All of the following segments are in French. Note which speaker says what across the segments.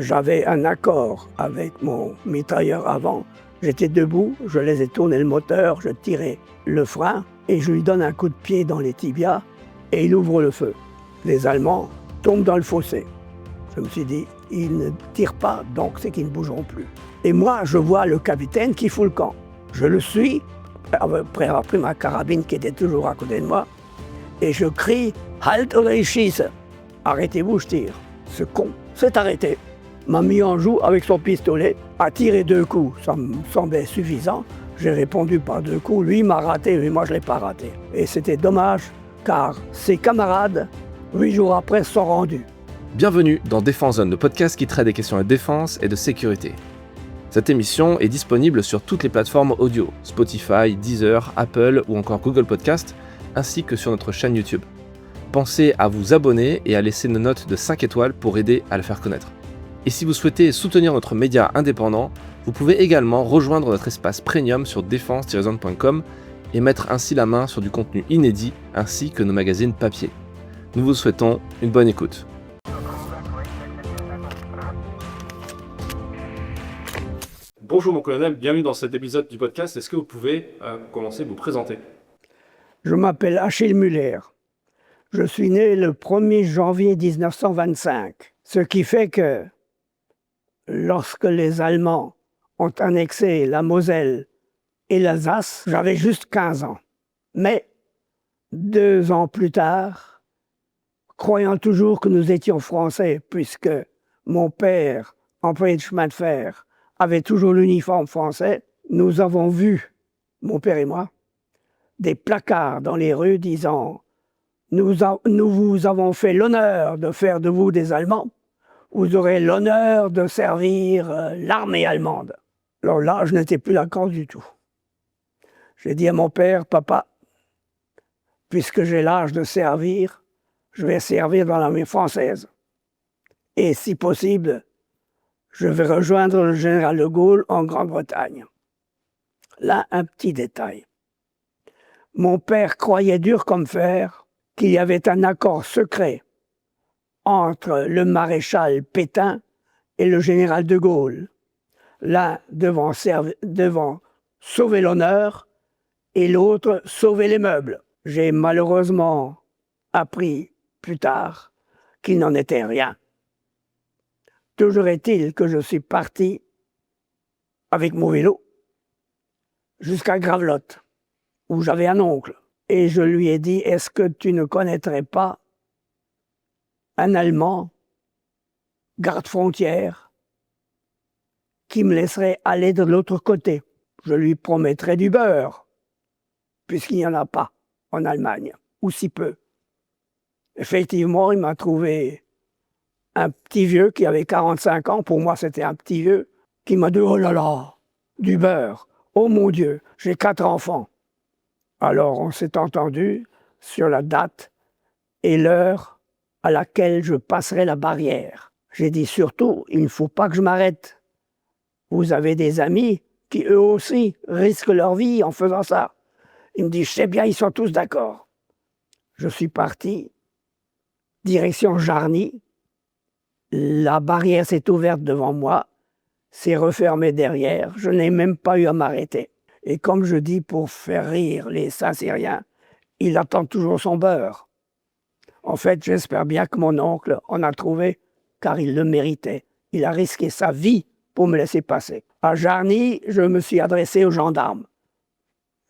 Speaker 1: J'avais un accord avec mon mitrailleur avant. J'étais debout, je laissais tourner le moteur, je tirais le frein et je lui donne un coup de pied dans les tibias et il ouvre le feu. Les Allemands tombent dans le fossé. Je me suis dit, ils ne tirent pas, donc c'est qu'ils ne bougeront plus. Et moi, je vois le capitaine qui fout le camp. Je le suis, après avoir pris ma carabine qui était toujours à côté de moi, et je crie « Halt oder ich schieße !» Arrêtez-vous, je tire. Ce con s'est arrêté, m'a mis en joue avec son pistolet, a tiré 2 coups, ça me semblait suffisant. J'ai répondu par 2 coups, lui m'a raté, mais moi je ne l'ai pas raté. Et c'était dommage, car ses camarades, 8 jours après, sont rendus.
Speaker 2: Bienvenue dans Défense Zone, le podcast qui traite des questions de défense et de sécurité. Cette émission est disponible sur toutes les plateformes audio, Spotify, Deezer, Apple ou encore Google Podcast, ainsi que sur notre chaîne YouTube. Pensez à vous abonner et à laisser une note de 5 étoiles pour aider à le faire connaître. Et si vous souhaitez soutenir notre média indépendant, vous pouvez également rejoindre notre espace premium sur défense-zone.com et mettre ainsi la main sur du contenu inédit ainsi que nos magazines papier. Nous vous souhaitons une bonne écoute. Bonjour mon colonel, bienvenue dans cet épisode du podcast. Est-ce que vous pouvez commencer à vous présenter ?
Speaker 1: Je m'appelle Achille Muller. Je suis né le 1er janvier 1925, ce qui fait que lorsque les Allemands ont annexé la Moselle et l'Alsace, j'avais juste 15 ans. Mais 2 ans plus tard, croyant toujours que nous étions français, puisque mon père, employé de chemin de fer, avait toujours l'uniforme français, nous avons vu, mon père et moi, des placards dans les rues disant « Nous vous avons fait l'honneur de faire de vous des Allemands, vous aurez l'honneur de servir l'armée allemande. » Alors là, je n'étais plus d'accord du tout. J'ai dit à mon père « Papa, puisque j'ai l'âge de servir, je vais servir dans l'armée française. Et si possible, je vais rejoindre le général de Gaulle en Grande-Bretagne. » Là, un petit détail. Mon père croyait dur comme fer qu'il y avait un accord secret entre le maréchal Pétain et le général de Gaulle. L'un devant sauver l'honneur et l'autre sauver les meubles. J'ai malheureusement appris plus tard qu'il n'en était rien. Toujours est-il que je suis parti avec mon vélo jusqu'à Gravelotte, où j'avais un oncle. Et je lui ai dit, est-ce que tu ne connaîtrais pas un Allemand, garde-frontière, qui me laisserait aller de l'autre côté? Je lui promettrais du beurre, puisqu'il n'y en a pas en Allemagne, ou si peu. Effectivement, il m'a trouvé un petit vieux qui avait 45 ans, pour moi c'était un petit vieux, qui m'a dit « Oh là là, du beurre, oh mon Dieu, j'ai 4 enfants ». Alors on s'est entendu sur la date et l'heure à laquelle je passerai la barrière. J'ai dit surtout, il ne faut pas que je m'arrête. Vous avez des amis qui eux aussi risquent leur vie en faisant ça. Il me dit, je sais bien, ils sont tous d'accord. Je suis parti, direction Jarny. La barrière s'est ouverte devant moi, s'est refermée derrière. Je n'ai même pas eu à m'arrêter. Et comme je dis pour faire rire les Saint-Cyriens, il attend toujours son beurre. En fait, j'espère bien que mon oncle en a trouvé, car il le méritait. Il a risqué sa vie pour me laisser passer. À Jarny, je me suis adressé aux gendarmes.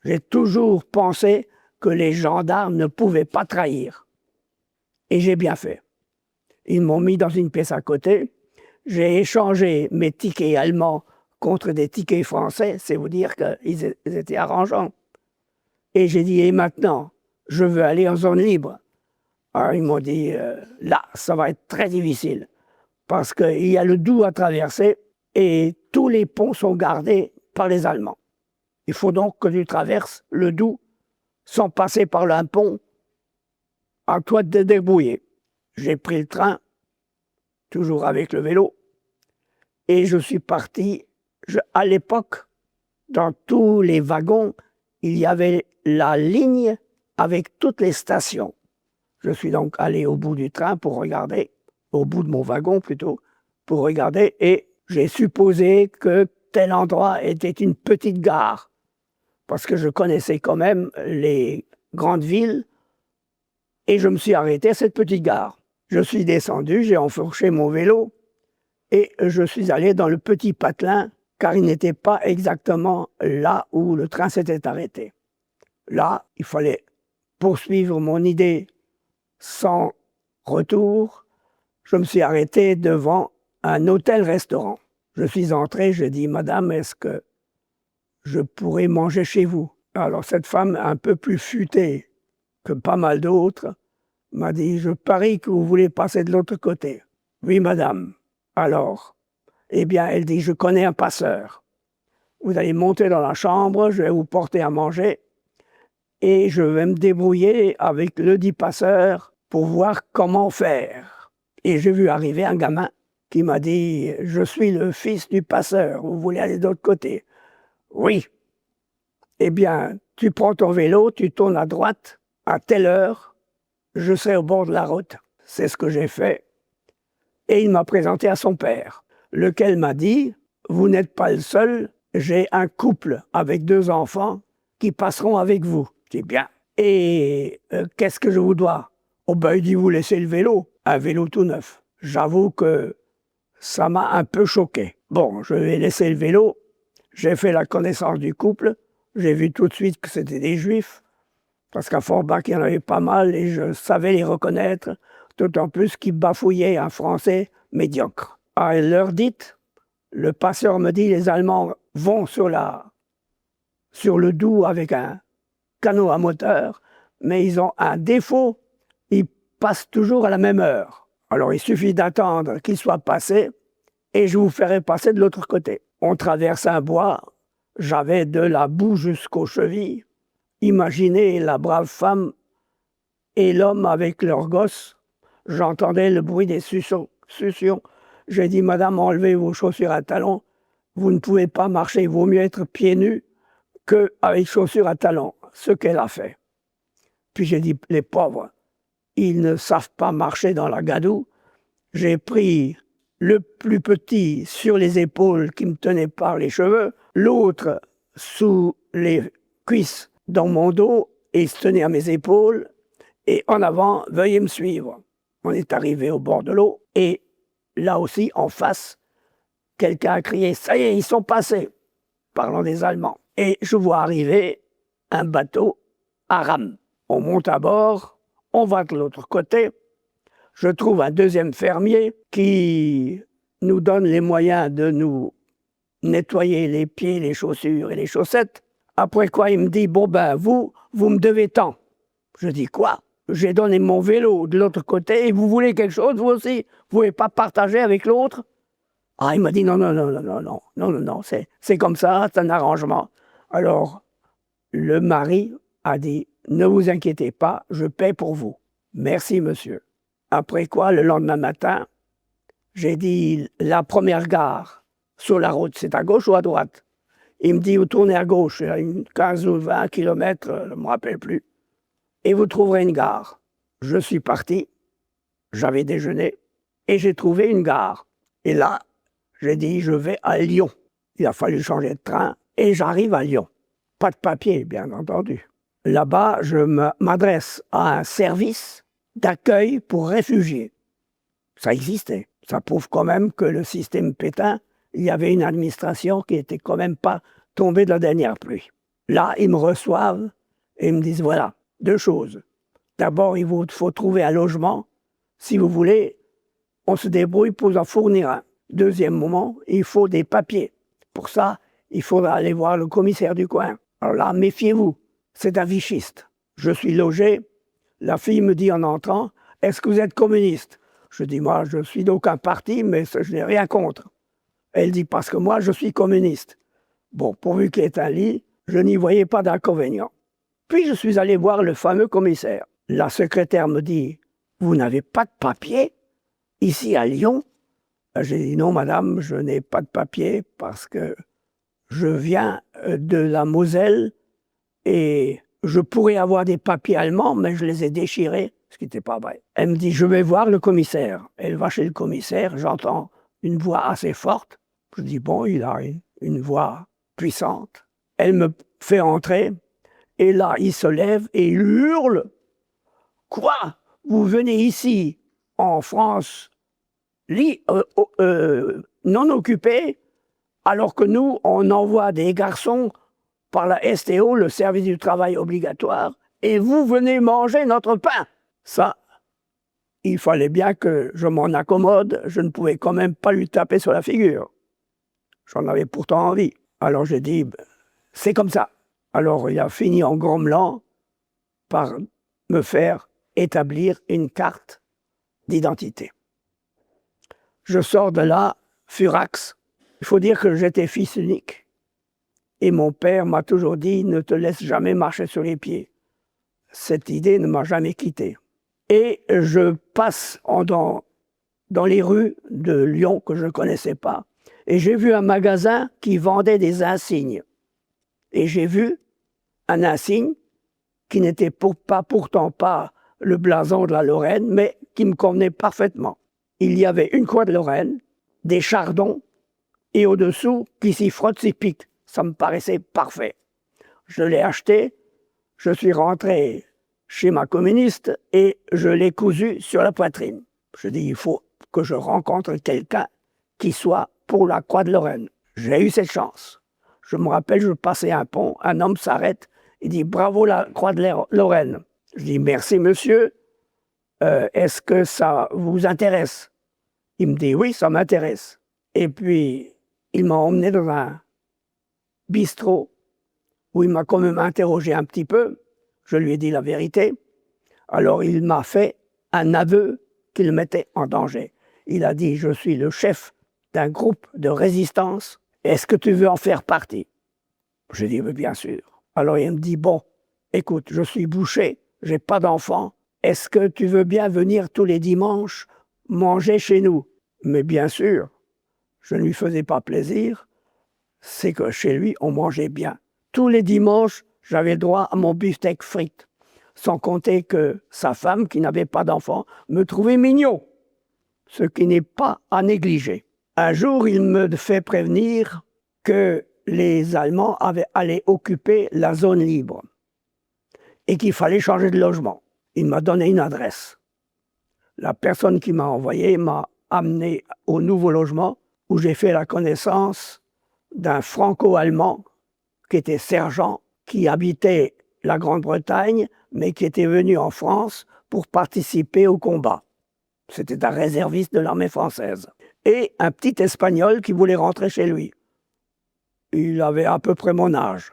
Speaker 1: J'ai toujours pensé que les gendarmes ne pouvaient pas trahir. Et j'ai bien fait. Ils m'ont mis dans une pièce à côté. J'ai échangé mes tickets allemands contre des tickets français, c'est vous dire qu'ils étaient arrangeants. Et j'ai dit, et maintenant, je veux aller en zone libre. Alors ils m'ont dit, là, ça va être très difficile, parce qu'il y a le Doubs à traverser et tous les ponts sont gardés par les Allemands. Il faut donc que tu traverses le Doubs sans passer par un pont. À toi de te débrouiller. J'ai pris le train, toujours avec le vélo, et je suis parti. À l'époque, dans tous les wagons, il y avait la ligne avec toutes les stations. Je suis donc allé au bout du train pour regarder, au bout de mon wagon plutôt, pour regarder et j'ai supposé que tel endroit était une petite gare, parce que je connaissais quand même les grandes villes, et je me suis arrêté à cette petite gare. Je suis descendu, j'ai enfourché mon vélo, et je suis allé dans le petit patelin, car il n'était pas exactement là où le train s'était arrêté. Là, il fallait poursuivre mon idée sans retour. Je me suis arrêté devant un hôtel-restaurant. Je suis entré, j'ai dit « Madame, est-ce que je pourrais manger chez vous ?» Alors cette femme, un peu plus futée que pas mal d'autres, m'a dit « Je parie que vous voulez passer de l'autre côté. » « Oui, madame. » Alors, eh bien, elle dit « Je connais un passeur. Vous allez monter dans la chambre, je vais vous porter à manger et je vais me débrouiller avec le dit passeur pour voir comment faire. » Et j'ai vu arriver un gamin qui m'a dit « Je suis le fils du passeur, vous voulez aller de l'autre côté ?»« Oui. » « Eh bien, tu prends ton vélo, tu tournes à droite, à telle heure, je serai au bord de la route. » C'est ce que j'ai fait. Et il m'a présenté à son père, lequel m'a dit « Vous n'êtes pas le seul, j'ai un couple avec 2 enfants qui passeront avec vous. » Je dis « Bien. Et qu'est-ce que je vous dois ?» Oh ben, il dit « Vous laissez le vélo, un vélo tout neuf. » J'avoue que ça m'a un peu choqué. Bon, je vais laisser le vélo, j'ai fait la connaissance du couple, j'ai vu tout de suite que c'était des Juifs, parce qu'à Forbach, il y en avait pas mal et je savais les reconnaître, d'autant plus qu'ils bafouillaient un français médiocre. À l'heure dite, le passeur me dit « Les Allemands vont sur le Doubs avec un canot à moteur, mais ils ont un défaut, ils passent toujours à la même heure. Alors il suffit d'attendre qu'ils soient passés et je vous ferai passer de l'autre côté. » On traverse un bois, j'avais de la boue jusqu'aux chevilles. Imaginez la brave femme et l'homme avec leurs gosses. J'entendais le bruit des succions. J'ai dit « Madame, enlevez vos chaussures à talons. Vous ne pouvez pas marcher, il vaut mieux être pieds nus qu'avec chaussures à talons. » Ce qu'elle a fait. Puis j'ai dit « Les pauvres, ils ne savent pas marcher dans la gadoue. » J'ai pris le plus petit sur les épaules qui me tenait par les cheveux, l'autre sous les cuisses dans mon dos et il se tenait à mes épaules. Et en avant, veuillez me suivre. On est arrivé au bord de l'eau et là aussi, en face, quelqu'un a crié « Ça y est, ils sont passés !» parlant des Allemands. Et je vois arriver un bateau à rame. On monte à bord, on va de l'autre côté. Je trouve un deuxième fermier qui nous donne les moyens de nous nettoyer les pieds, les chaussures et les chaussettes. Après quoi, il me dit « Bon ben, vous me devez tant. » Je dis « Quoi ? J'ai donné mon vélo de l'autre côté et vous voulez quelque chose, vous aussi? Vous ne voulez pas partager avec l'autre ?» Ah, il m'a dit « Non, c'est comme ça, c'est un arrangement. » Alors, le mari a dit « Ne vous inquiétez pas, je paie pour vous. » Merci, monsieur. Après quoi, le lendemain matin, j'ai dit « La première gare sur la route, c'est à gauche ou à droite ?» Il me dit « Vous tournez à gauche, à une 15 ou 20 kilomètres, je ne me rappelle plus. Et vous trouverez une gare. » Je suis parti, j'avais déjeuné, et j'ai trouvé une gare. Et là, j'ai dit « Je vais à Lyon. » Il a fallu changer de train, et j'arrive à Lyon. Pas de papier, bien entendu. Là-bas, je m'adresse à un service d'accueil pour réfugiés. Ça existait. Ça prouve quand même que le système Pétain, il y avait une administration qui n'était quand même pas tombée de la dernière pluie. Là, ils me reçoivent et ils me disent, voilà, 2 choses. D'abord, il vous faut trouver un logement. Si vous voulez, on se débrouille pour en fournir un. Deuxièmement, il faut des papiers. Pour ça, il faudra aller voir le commissaire du coin. Alors là, méfiez-vous, c'est un vichiste. Je suis logé. La fille me dit en entrant, « Est-ce que vous êtes communiste ?» Je dis, « Moi, je suis d'aucun parti, mais je n'ai rien contre. » Elle dit, « Parce que moi, je suis communiste. » Bon, pourvu qu'il y ait un lit, je n'y voyais pas d'inconvénient. Puis je suis allé voir le fameux commissaire. La secrétaire me dit, « Vous n'avez pas de papier ici à Lyon ?» J'ai dit, « Non, madame, je n'ai pas de papier parce que je viens de la Moselle et je pourrais avoir des papiers allemands, mais je les ai déchirés, ce qui n'était pas vrai. » Elle me dit, « Je vais voir le commissaire. » Elle va chez le commissaire, j'entends une voix assez forte. Je dis, bon, il a une voix puissante. Elle me fait entrer, et là, il se lève et il hurle. « Quoi? Vous venez ici, en France, non occupée, alors que nous, on envoie des garçons par la STO, le service du travail obligatoire, et vous venez manger notre pain. » Ça, il fallait bien que je m'en accommode, je ne pouvais quand même pas lui taper sur la figure. J'en avais pourtant envie. Alors j'ai dit, c'est comme ça. Alors il a fini en grommelant par me faire établir une carte d'identité. Je sors de là, furax. Il faut dire que j'étais fils unique. Et mon père m'a toujours dit, ne te laisse jamais marcher sur les pieds. Cette idée ne m'a jamais quitté. Et je passe dans les rues de Lyon que je ne connaissais pas. Et j'ai vu un magasin qui vendait des insignes. Et j'ai vu un insigne qui n'était pourtant pas le blason de la Lorraine, mais qui me convenait parfaitement. Il y avait une croix de Lorraine, des chardons, et au-dessous, qui s'y frotte, s'y pique. Ça me paraissait parfait. Je l'ai acheté, je suis rentré chez ma communiste et je l'ai cousu sur la poitrine. Je dis, il faut que je rencontre quelqu'un qui soit pour la croix de Lorraine. J'ai eu cette chance. Je me rappelle, je passais un pont, un homme s'arrête, il dit, bravo la croix de Lorraine. Je dis, merci monsieur, est-ce que ça vous intéresse? Il me dit, oui, ça m'intéresse. Et puis, il m'a emmené dans un bistrot où il m'a quand même interrogé un petit peu. Je lui ai dit la vérité. Alors, il m'a fait un aveu qu'il mettait en danger. Il a dit, je suis le chef d'un groupe de résistance. Est-ce que tu veux en faire partie? J'ai dit, oui, bien sûr. Alors, il me dit, bon, écoute, je suis boucher, j'ai pas d'enfant. Est-ce que tu veux bien venir tous les dimanches manger chez nous? Mais bien sûr, je ne lui faisais pas plaisir. C'est que chez lui, on mangeait bien. Tous les dimanches, j'avais droit à mon beefsteak frites. Sans compter que sa femme, qui n'avait pas d'enfant, me trouvait mignon. Ce qui n'est pas à négliger. Un jour, il me fait prévenir que les Allemands allaient occuper la zone libre et qu'il fallait changer de logement. Il m'a donné une adresse. La personne qui m'a envoyé m'a amené au nouveau logement où j'ai fait la connaissance d'un franco-allemand qui était sergent, qui habitait la Grande-Bretagne, mais qui était venu en France pour participer au combat. C'était un réserviste de l'armée française. Et un petit Espagnol qui voulait rentrer chez lui. Il avait à peu près mon âge,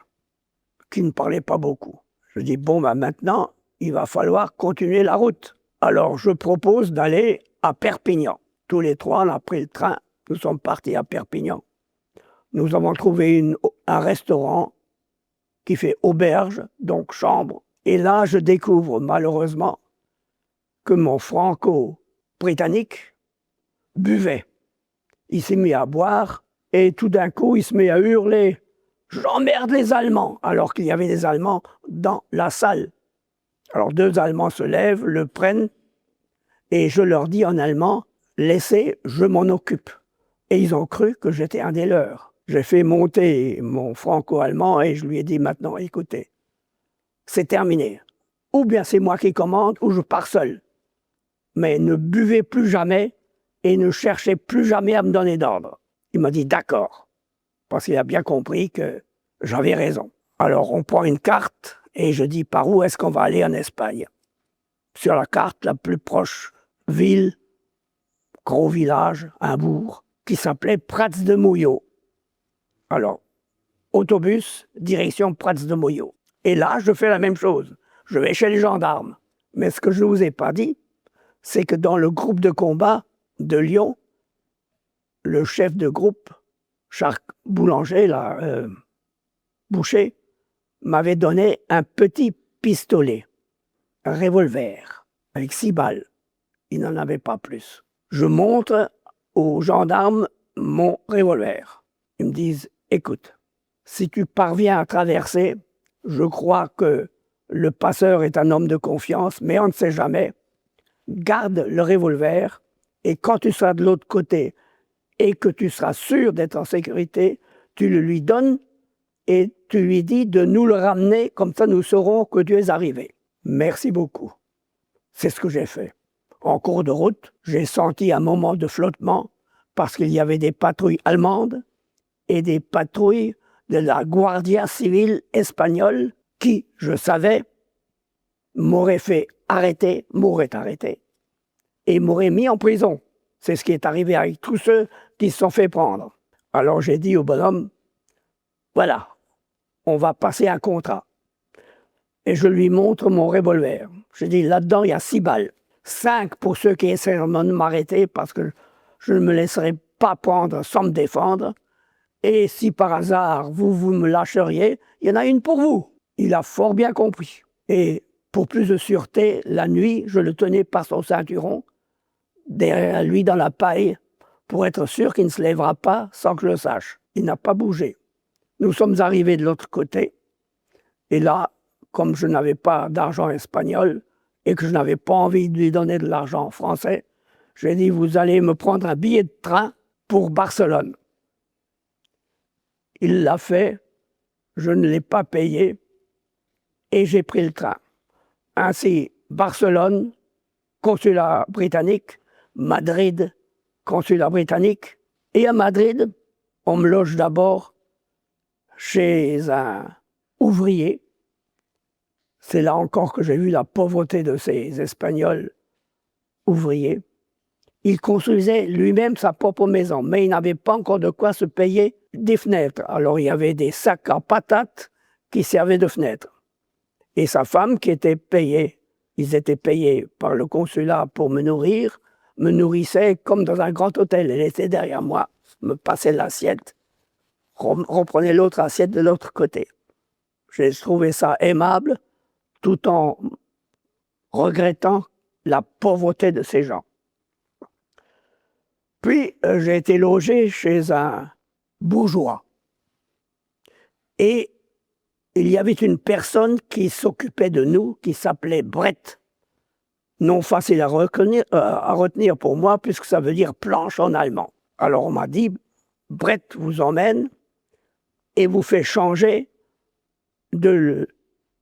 Speaker 1: qui ne parlait pas beaucoup. Je dis, bon, maintenant, il va falloir continuer la route. Alors, je propose d'aller à Perpignan. Tous les trois, on a pris le train, nous sommes partis à Perpignan. Nous avons trouvé un restaurant qui fait auberge, donc chambre. Et là, je découvre malheureusement que mon franco-britannique buvait. Il s'est mis à boire et tout d'un coup, il se met à hurler « J'emmerde les Allemands !» alors qu'il y avait des Allemands dans la salle. Alors 2 Allemands se lèvent, le prennent et je leur dis en allemand « Laissez, je m'en occupe ». Et ils ont cru que j'étais un des leurs. J'ai fait monter mon franco-allemand et je lui ai dit maintenant, écoutez, c'est terminé. Ou bien c'est moi qui commande ou je pars seul. Mais ne buvez plus jamais et ne cherchez plus jamais à me donner d'ordre. Il m'a dit d'accord, parce qu'il a bien compris que j'avais raison. Alors on prend une carte et je dis par où est-ce qu'on va aller en Espagne. Sur la carte, la plus proche ville, gros village, un bourg, qui s'appelait Prats de Molló. Alors, autobus, direction Prats de Molló. Et là, je fais la même chose. Je vais chez les gendarmes. Mais ce que je ne vous ai pas dit, c'est que dans le groupe de combat de Lyon, le chef de groupe, Charles Boulanger, Boucher, m'avait donné un petit pistolet, un revolver, avec 6 balles. Il n'en avait pas plus. Je montre aux gendarmes mon revolver. Ils me disent, écoute, si tu parviens à traverser, je crois que le passeur est un homme de confiance, mais on ne sait jamais. Garde le revolver et quand tu seras de l'autre côté et que tu seras sûr d'être en sécurité, tu le lui donnes et tu lui dis de nous le ramener, comme ça nous saurons que tu es arrivé. Merci beaucoup. C'est ce que j'ai fait. En cours de route, j'ai senti un moment de flottement parce qu'il y avait des patrouilles allemandes et des patrouilles de la Guardia Civile espagnole qui, je savais, m'auraient fait arrêter, m'auraient arrêté et m'auraient mis en prison. C'est ce qui est arrivé avec tous ceux qui se sont fait prendre. Alors j'ai dit au bonhomme, voilà, on va passer un contrat. Et je lui montre mon revolver. Je dis, là-dedans, il y a 6 balles. 5 pour ceux qui essaient de m'arrêter parce que je ne me laisserai pas prendre sans me défendre. Et si par hasard, vous me lâcheriez, il y en a une pour vous. Il a fort bien compris. Et pour plus de sûreté, la nuit, je le tenais par son ceinturon, derrière lui dans la paille, pour être sûr qu'il ne se lèvera pas sans que je le sache. Il n'a pas bougé. Nous sommes arrivés de l'autre côté. Et là, comme je n'avais pas d'argent espagnol et que je n'avais pas envie de lui donner de l'argent français, j'ai dit, vous allez me prendre un billet de train pour Barcelone. Il l'a fait, je ne l'ai pas payé et j'ai pris le train. Ainsi, Barcelone, consulat britannique, Madrid, consulat britannique. Et à Madrid, on me loge d'abord chez un ouvrier. C'est là encore que j'ai vu la pauvreté de ces Espagnols ouvriers. Il construisait lui-même sa propre maison, mais il n'avait pas encore de quoi se payer des fenêtres. Alors il y avait des sacs en patates qui servaient de fenêtres. Et sa femme qui était payée, ils étaient payés par le consulat pour me nourrir, me nourrissait comme dans un grand hôtel. Elle était derrière moi, me passait l'assiette, reprenait l'autre assiette de l'autre côté. J'ai trouvé ça aimable, tout en regrettant la pauvreté de ces gens. Puis, j'ai été logé chez un bourgeois. Et il y avait une personne qui s'occupait de nous, qui s'appelait Brett. Non facile à retenir pour moi, puisque ça veut dire planche en allemand. Alors on m'a dit, Brett vous emmène et vous fait changer de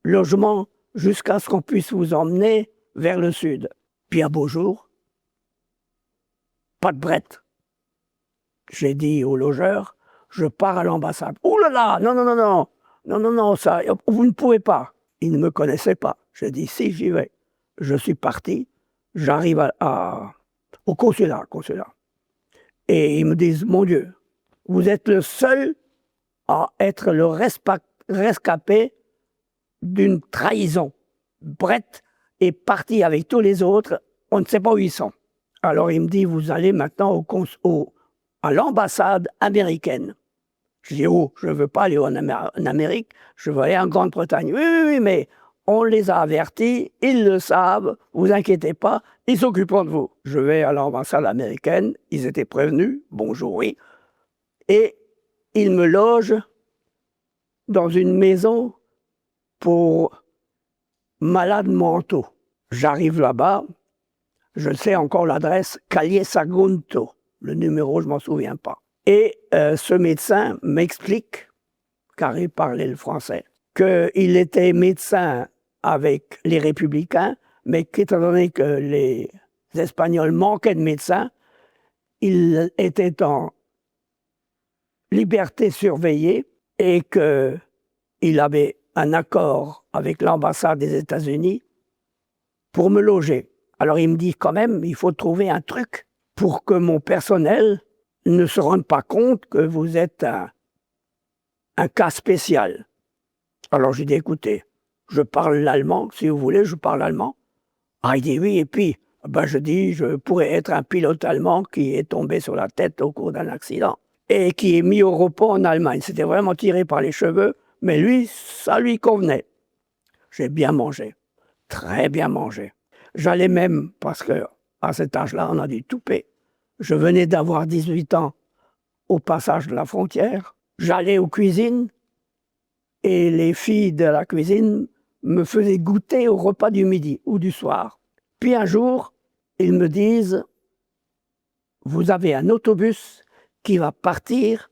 Speaker 1: logement jusqu'à ce qu'on puisse vous emmener vers le sud. Puis un beau jour, pas de Brett. J'ai dit au logeur, je pars à l'ambassade. Oh là là, non, ça, vous ne pouvez pas. Il ne me connaissait pas. J'ai dit, si, j'y vais. Je suis parti, j'arrive au consulat. Et ils me disent, mon Dieu, vous êtes le seul à être le rescapé d'une trahison. Brett est parti avec tous les autres, on ne sait pas où ils sont. Alors il me dit, vous allez maintenant à l'ambassade américaine. Je dis, oh, je ne veux pas aller en Amérique, je veux aller en Grande-Bretagne. Oui, mais on les a avertis, ils le savent, vous inquiétez pas, ils s'occuperont de vous. Je vais à l'ambassade américaine, ils étaient prévenus, bonjour, oui, et ils me logent dans une maison pour malades mentaux. J'arrive là-bas, je sais encore l'adresse, Calle Sagunto, le numéro, je ne m'en souviens pas. Et ce médecin m'explique, car il parlait le français, qu'il était médecin avec les républicains, mais qu'étant donné que les Espagnols manquaient de médecins, il était en liberté surveillée et qu'il avait un accord avec l'ambassade des États-Unis pour me loger. Alors il me dit quand même, il faut trouver un truc pour que mon personnel ne se rende pas compte que vous êtes un cas spécial. Alors j'ai dit, écoutez, je parle l'allemand, si vous voulez, je parle allemand. Ah, il dit oui, et puis, je dis, je pourrais être un pilote allemand qui est tombé sur la tête au cours d'un accident et qui est mis au repos en Allemagne. C'était vraiment tiré par les cheveux, mais lui, ça lui convenait. J'ai bien mangé, très bien mangé. J'allais même, parce qu'à cet âge-là, on a du toupet. Je venais d'avoir 18 ans au passage de la frontière. J'allais aux cuisines et les filles de la cuisine me faisaient goûter au repas du midi ou du soir. Puis un jour, ils me disent « Vous avez un autobus qui va partir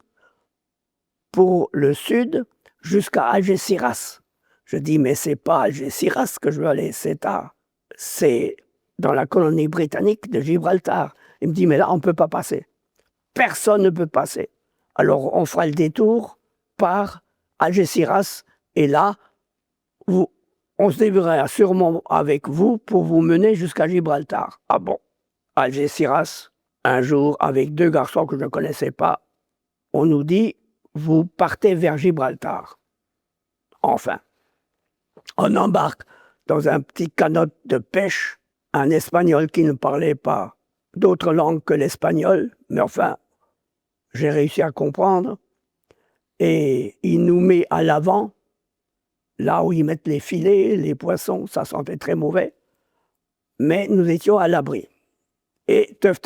Speaker 1: pour le sud jusqu'à Algeciras. Je dis, mais c'est pas Algeciras que je veux aller, c'est dans la colonie britannique de Gibraltar. Il me dit, mais là, on ne peut pas passer. Personne ne peut passer. Alors, on fera le détour par Algeciras, et là, on se débrouillera sûrement avec vous pour vous mener jusqu'à Gibraltar. Ah bon? Algeciras, un jour, avec 2 garçons que je ne connaissais pas, on nous dit, vous partez vers Gibraltar. Enfin, on embarque dans un petit canot de pêche, un Espagnol qui ne parlait pas d'autre langue que l'espagnol, mais enfin, j'ai réussi à comprendre, et il nous met à l'avant, là où ils mettent les filets, les poissons, ça sentait très mauvais, mais nous étions à l'abri. Et teuf,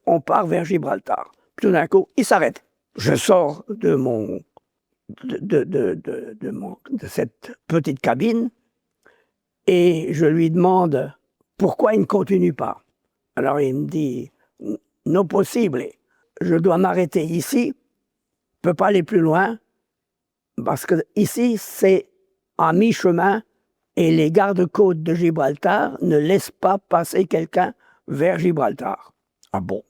Speaker 1: on part vers Gibraltar. Tout d'un coup, il s'arrête. Je sors de cette petite cabine et je lui demande pourquoi il ne continue pas. Alors il me dit, non possible, je dois m'arrêter ici, je ne peux pas aller plus loin, parce que ici c'est à mi-chemin et les gardes-côtes de Gibraltar ne laissent pas passer quelqu'un vers Gibraltar. Ah bon?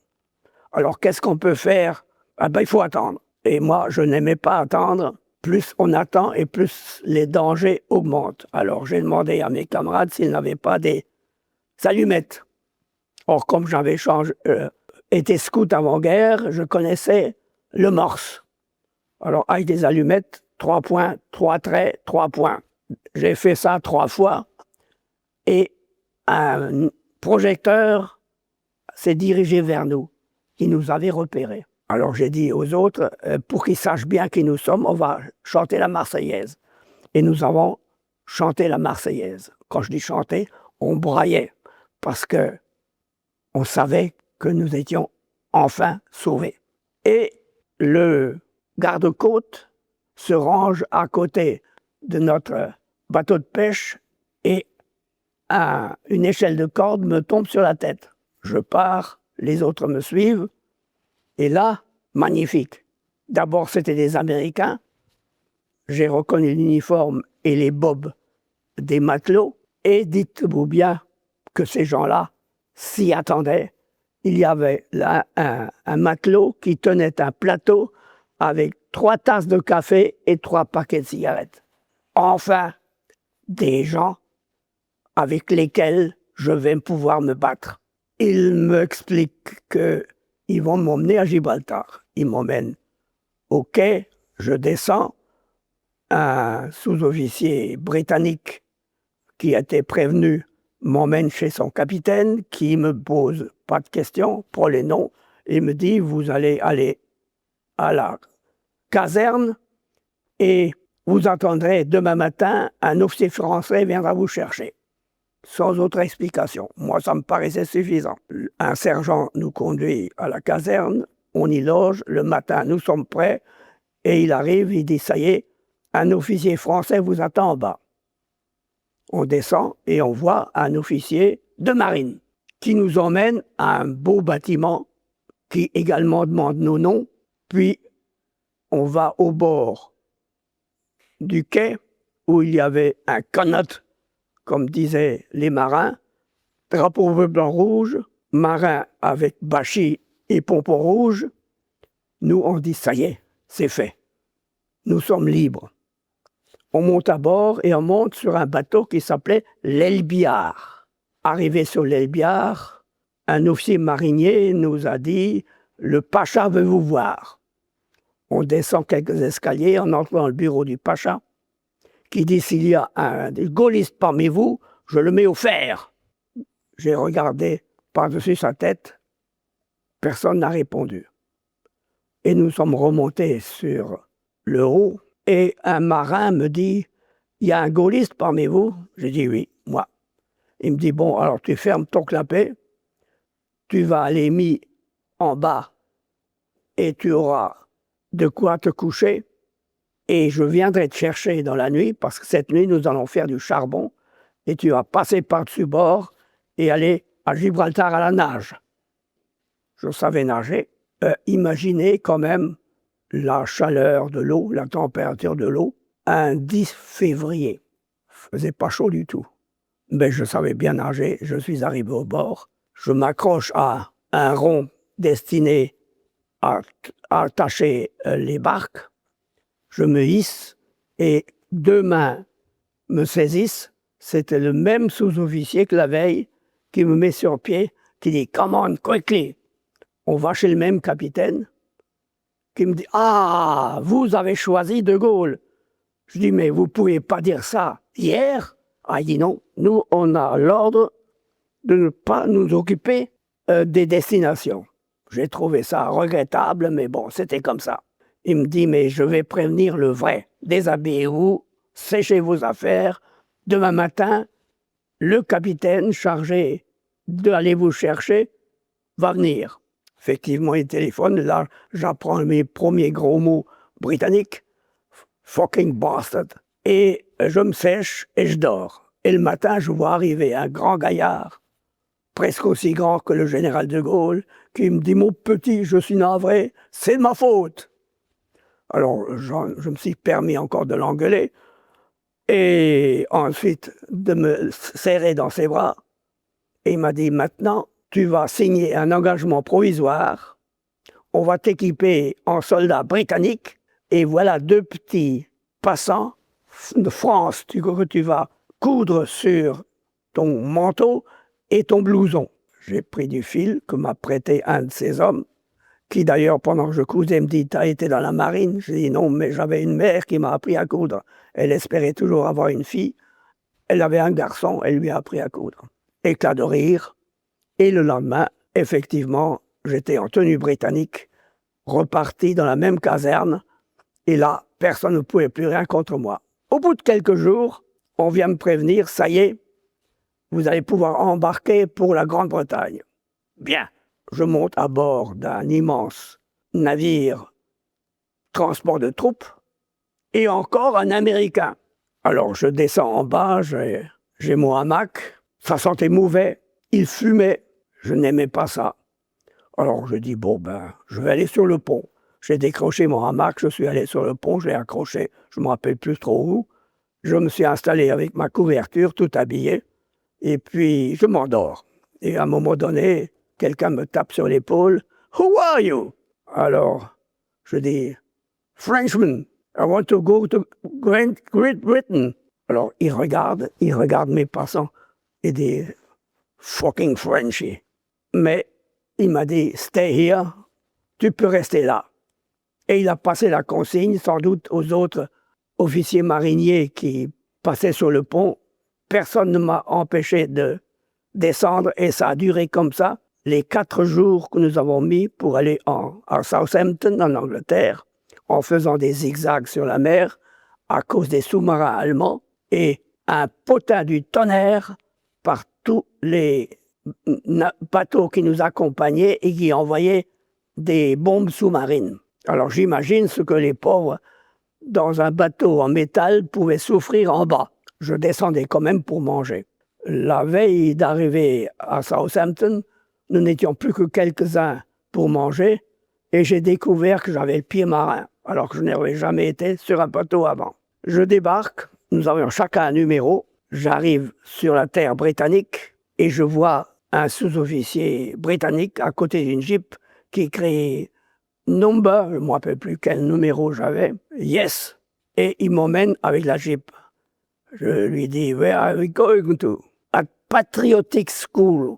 Speaker 1: Alors qu'est-ce qu'on peut faire? Ah ben il faut attendre. Et moi je n'aimais pas attendre. Plus on attend et plus les dangers augmentent. Alors j'ai demandé à mes camarades s'ils n'avaient pas des allumettes. Or comme j'avais été scout avant-guerre, je connaissais le morse. Alors avec des allumettes, 3 points, 3 traits, 3 points. J'ai fait ça 3 fois et un projecteur s'est dirigé vers nous. Il nous avait repérés. Alors j'ai dit aux autres, pour qu'ils sachent bien qui nous sommes, on va chanter la Marseillaise. Et nous avons chanté la Marseillaise. Quand je dis chanter, on braillait, parce que on savait que nous étions enfin sauvés. Et le garde-côte se range à côté de notre bateau de pêche et une échelle de corde me tombe sur la tête. Je pars, les autres me suivent, et là, magnifique. D'abord, c'était des Américains. J'ai reconnu l'uniforme et les bobs des matelots. Et dites-vous bien que ces gens-là s'y attendaient. Il y avait là un matelot qui tenait un plateau avec 3 tasses de café et 3 paquets de cigarettes. Enfin, des gens avec lesquels je vais pouvoir me battre. Ils m'expliquent qu'ils vont m'emmener à Gibraltar. Ils m'emmènent au quai, je descends, un sous-officier britannique qui a été prévenu m'emmène chez son capitaine, qui me pose pas de questions, prend les noms, et me dit, vous allez aller à la caserne et vous attendrez demain matin, un officier français viendra vous chercher. Sans autre explication. Moi, ça me paraissait suffisant. Un sergent nous conduit à la caserne, on y loge, le matin, nous sommes prêts, et il arrive, il dit, ça y est, un officier français vous attend en bas. On descend et on voit un officier de marine qui nous emmène à un beau bâtiment qui également demande nos noms, puis on va au bord du quai où il y avait un canot, comme disaient les marins, drapeau bleu, blanc, rouge, marin avec bâchi et pompon rouge. Nous, on dit, ça y est, c'est fait. Nous sommes libres. On monte à bord et on monte sur un bateau qui s'appelait l'Elbiar. Arrivé sur l'Elbiar, un officier marinier nous a dit « Le Pacha veut vous voir ». On descend quelques escaliers en entrant dans le bureau du Pacha, qui dit « S'il y a un gaulliste parmi vous, je le mets au fer ». J'ai regardé par-dessus sa tête, personne n'a répondu. Et nous sommes remontés sur le haut, et un marin me dit « Il y a un gaulliste parmi vous ?» J'ai dit « Oui, moi ». Il me dit « Bon, alors tu fermes ton clapet, tu vas aller mis en bas et tu auras de quoi te coucher et je viendrai te chercher dans la nuit parce que cette nuit, nous allons faire du charbon et tu vas passer par-dessus bord et aller à Gibraltar à la nage. » Je savais nager, Imaginez quand même la chaleur de l'eau, la température de l'eau, un 10 février. Il faisait pas chaud du tout. Mais je savais bien nager, je suis arrivé au bord. Je m'accroche à un rond destiné à attacher les barques. Je me hisse et 2 mains me saisissent. C'était le même sous-officier que la veille qui me met sur pied, qui dit « Come on, quickly !» On va chez le même capitaine qui me dit « Ah, vous avez choisi De Gaulle !» Je dis « Mais vous ne pouvez pas dire ça hier ?» Ah, il dit « Non, nous, on a l'ordre de ne pas nous occuper des destinations. » J'ai trouvé ça regrettable, mais bon, c'était comme ça. Il me dit « Mais je vais prévenir le vrai. Déshabillez-vous, séchez vos affaires. Demain matin, le capitaine chargé d'aller vous chercher va venir. » Effectivement, il téléphone. Là, j'apprends mes premiers gros mots britanniques. Fucking bastard. Et je me sèche et je dors. Et le matin, je vois arriver un grand gaillard, presque aussi grand que le général de Gaulle, qui me dit « Mon petit, je suis navré, c'est de ma faute. » Alors, je me suis permis encore de l'engueuler et ensuite de me serrer dans ses bras. Et il m'a dit « Maintenant, tu vas signer un engagement provisoire, on va t'équiper en soldat britannique et voilà 2 petits passants de France que tu vas coudre sur ton manteau et ton blouson. » J'ai pris du fil que m'a prêté un de ces hommes, qui d'ailleurs, pendant que je cousais, me dit « T'as été dans la marine ?» J'ai dit « Non, mais j'avais une mère qui m'a appris à coudre. Elle espérait toujours avoir une fille. Elle avait un garçon, elle lui a appris à coudre. » Éclat de rire. Et le lendemain, effectivement, j'étais en tenue britannique, reparti dans la même caserne, et là, personne ne pouvait plus rien contre moi. Au bout de quelques jours, on vient me prévenir, ça y est, vous allez pouvoir embarquer pour la Grande-Bretagne. Bien, je monte à bord d'un immense navire transport de troupes, et encore un Américain. Alors je descends en bas, j'ai mon hamac, ça sentait mauvais, il fumait, je n'aimais pas ça. Alors je dis, bon ben, je vais aller sur le pont. J'ai décroché mon hamac, je suis allé sur le pont, j'ai accroché, je ne me rappelle plus trop où. Je me suis installé avec ma couverture, tout habillé, et puis je m'endors. Et à un moment donné, quelqu'un me tape sur l'épaule. « Who are you ?» Alors, je dis, « Frenchman, I want to go to Great Britain. » Alors, il regarde mes passants, et dit, « Fucking Frenchy. » Mais il m'a dit, « Stay here, tu peux rester là. » Et il a passé la consigne, sans doute aux autres officiers mariniers qui passaient sur le pont. Personne ne m'a empêché de descendre et ça a duré comme ça les 4 jours que nous avons mis pour aller à Southampton, en Angleterre, en faisant des zigzags sur la mer à cause des sous-marins allemands et un potin du tonnerre par tous les bateaux qui nous accompagnaient et qui envoyaient des bombes sous-marines. Alors j'imagine ce que les pauvres dans un bateau en métal pouvaient souffrir en bas. Je descendais quand même pour manger. La veille d'arriver à Southampton, nous n'étions plus que quelques-uns pour manger et j'ai découvert que j'avais le pied marin, alors que je n'avais jamais été sur un bateau avant. Je débarque, nous avions chacun un numéro, j'arrive sur la terre britannique et je vois un sous-officier britannique à côté d'une jeep qui écrit « Number », je ne me rappelle plus quel numéro j'avais, « Yes », et il m'emmène avec la jeep. Je lui dis « Where are we going to ?»« At Patriotic School ».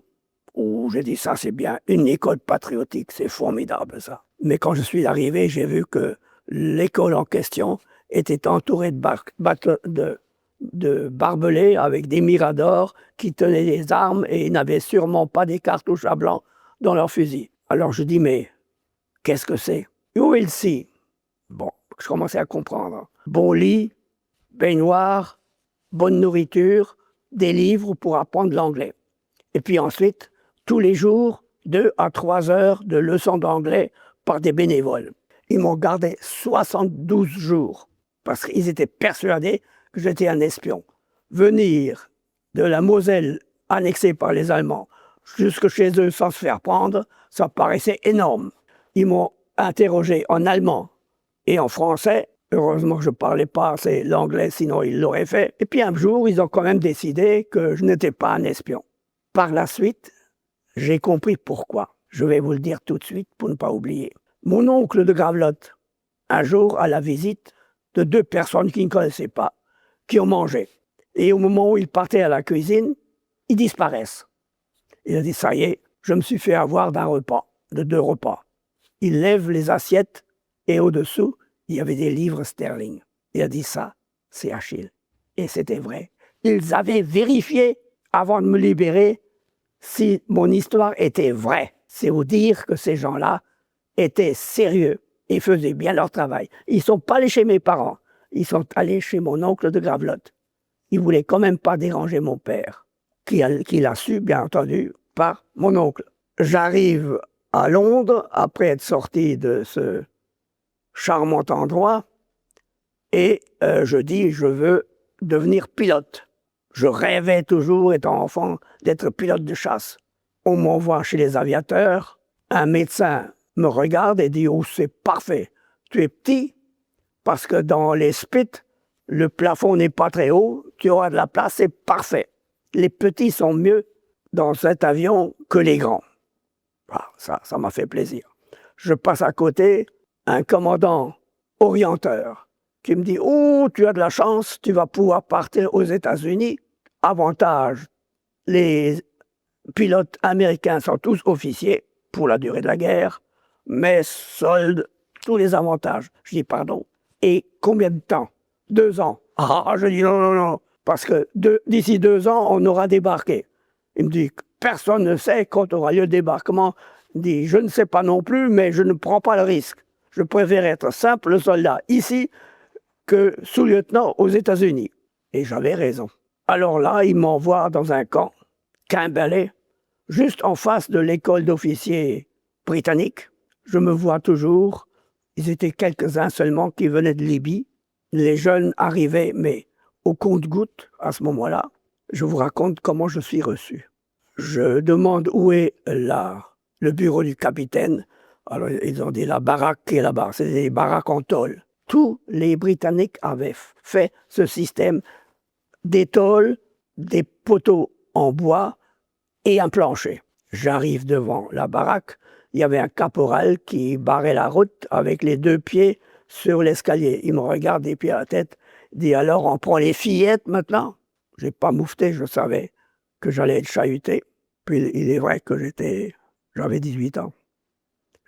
Speaker 1: Oh, j'ai dit ça c'est bien, une école patriotique, c'est formidable ça. Mais quand je suis arrivé, j'ai vu que l'école en question était entourée de barbelés avec des miradors qui tenaient des armes et n'avaient sûrement pas des cartouches à blanc dans leurs fusils. Alors je dis mais qu'est-ce que c'est? You will see. Bon, je commençais à comprendre. Bon lit, baignoire, bonne nourriture, des livres pour apprendre l'anglais. Et puis ensuite, tous les jours, 2 à 3 heures de leçons d'anglais par des bénévoles. Ils m'ont gardé 72 jours parce qu'ils étaient persuadés que j'étais un espion. Venir de la Moselle annexée par les Allemands jusque chez eux sans se faire prendre, ça paraissait énorme. Ils m'ont interrogé en allemand et en français. Heureusement que je ne parlais pas assez l'anglais, sinon ils l'auraient fait. Et puis un jour, ils ont quand même décidé que je n'étais pas un espion. Par la suite, j'ai compris pourquoi. Je vais vous le dire tout de suite pour ne pas oublier. Mon oncle de Gravelotte, un jour, à la visite de 2 personnes qui ne connaissaient pas, qui ont mangé. Et au moment où ils partaient à la cuisine, ils disparaissent. Il a dit, ça y est, je me suis fait avoir de 2 repas. Il lève les assiettes et au-dessous, il y avait des livres sterling. Il a dit, ça, c'est Achille. Et c'était vrai. Ils avaient vérifié, avant de me libérer, si mon histoire était vraie. C'est vous dire que ces gens-là étaient sérieux et faisaient bien leur travail. Ils ne sont pas allés chez mes parents. Ils sont allés chez mon oncle de Gravelotte. Ils ne voulaient quand même pas déranger mon père, qui l'a su, bien entendu, par mon oncle. J'arrive à Londres, après être sorti de ce charmant endroit, et je dis, je veux devenir pilote. Je rêvais toujours, étant enfant, d'être pilote de chasse. On m'envoie chez les aviateurs, un médecin me regarde et dit « Oh, c'est parfait, tu es petit, parce que dans les spits, le plafond n'est pas très haut, tu auras de la place, c'est parfait. Les petits sont mieux dans cet avion que les grands. » Ça m'a fait plaisir. Je passe à côté, un commandant orienteur qui me dit « Oh, tu as de la chance, tu vas pouvoir partir aux États-Unis. Avantage, les pilotes américains sont tous officiers pour la durée de la guerre, mais solde tous les avantages. » Je dis « Pardon. Et combien de temps ? 2 ans. » Ah, je dis non, parce que d'ici 2 ans, on aura débarqué. Il me dit « Personne ne sait quand aura lieu le débarquement. » Il dit « Je ne sais pas non plus, mais je ne prends pas le risque. Je préfère être simple soldat ici que sous-lieutenant aux États-Unis. » Et j'avais raison. Alors là, il m'envoie dans un camp, Kimberley, juste en face de l'école d'officiers britannique. Je me vois toujours. Ils étaient quelques-uns seulement qui venaient de Libye. Les jeunes arrivaient, mais au compte-gouttes, à ce moment-là. Je vous raconte comment je suis reçu. Je demande où est le bureau du capitaine. Alors, ils ont dit la baraque qui est là-bas. C'est des baraques en tôle. Tous les Britanniques avaient fait ce système des tôles, des poteaux en bois et un plancher. J'arrive devant la baraque. Il y avait un caporal qui barrait la route avec les 2 pieds sur l'escalier. Il me regarde des pieds à la tête, dit « Alors, on prend les fillettes maintenant ?» J'ai pas moufté, je savais que j'allais être chahuté. Puis il est vrai que j'avais 18 ans.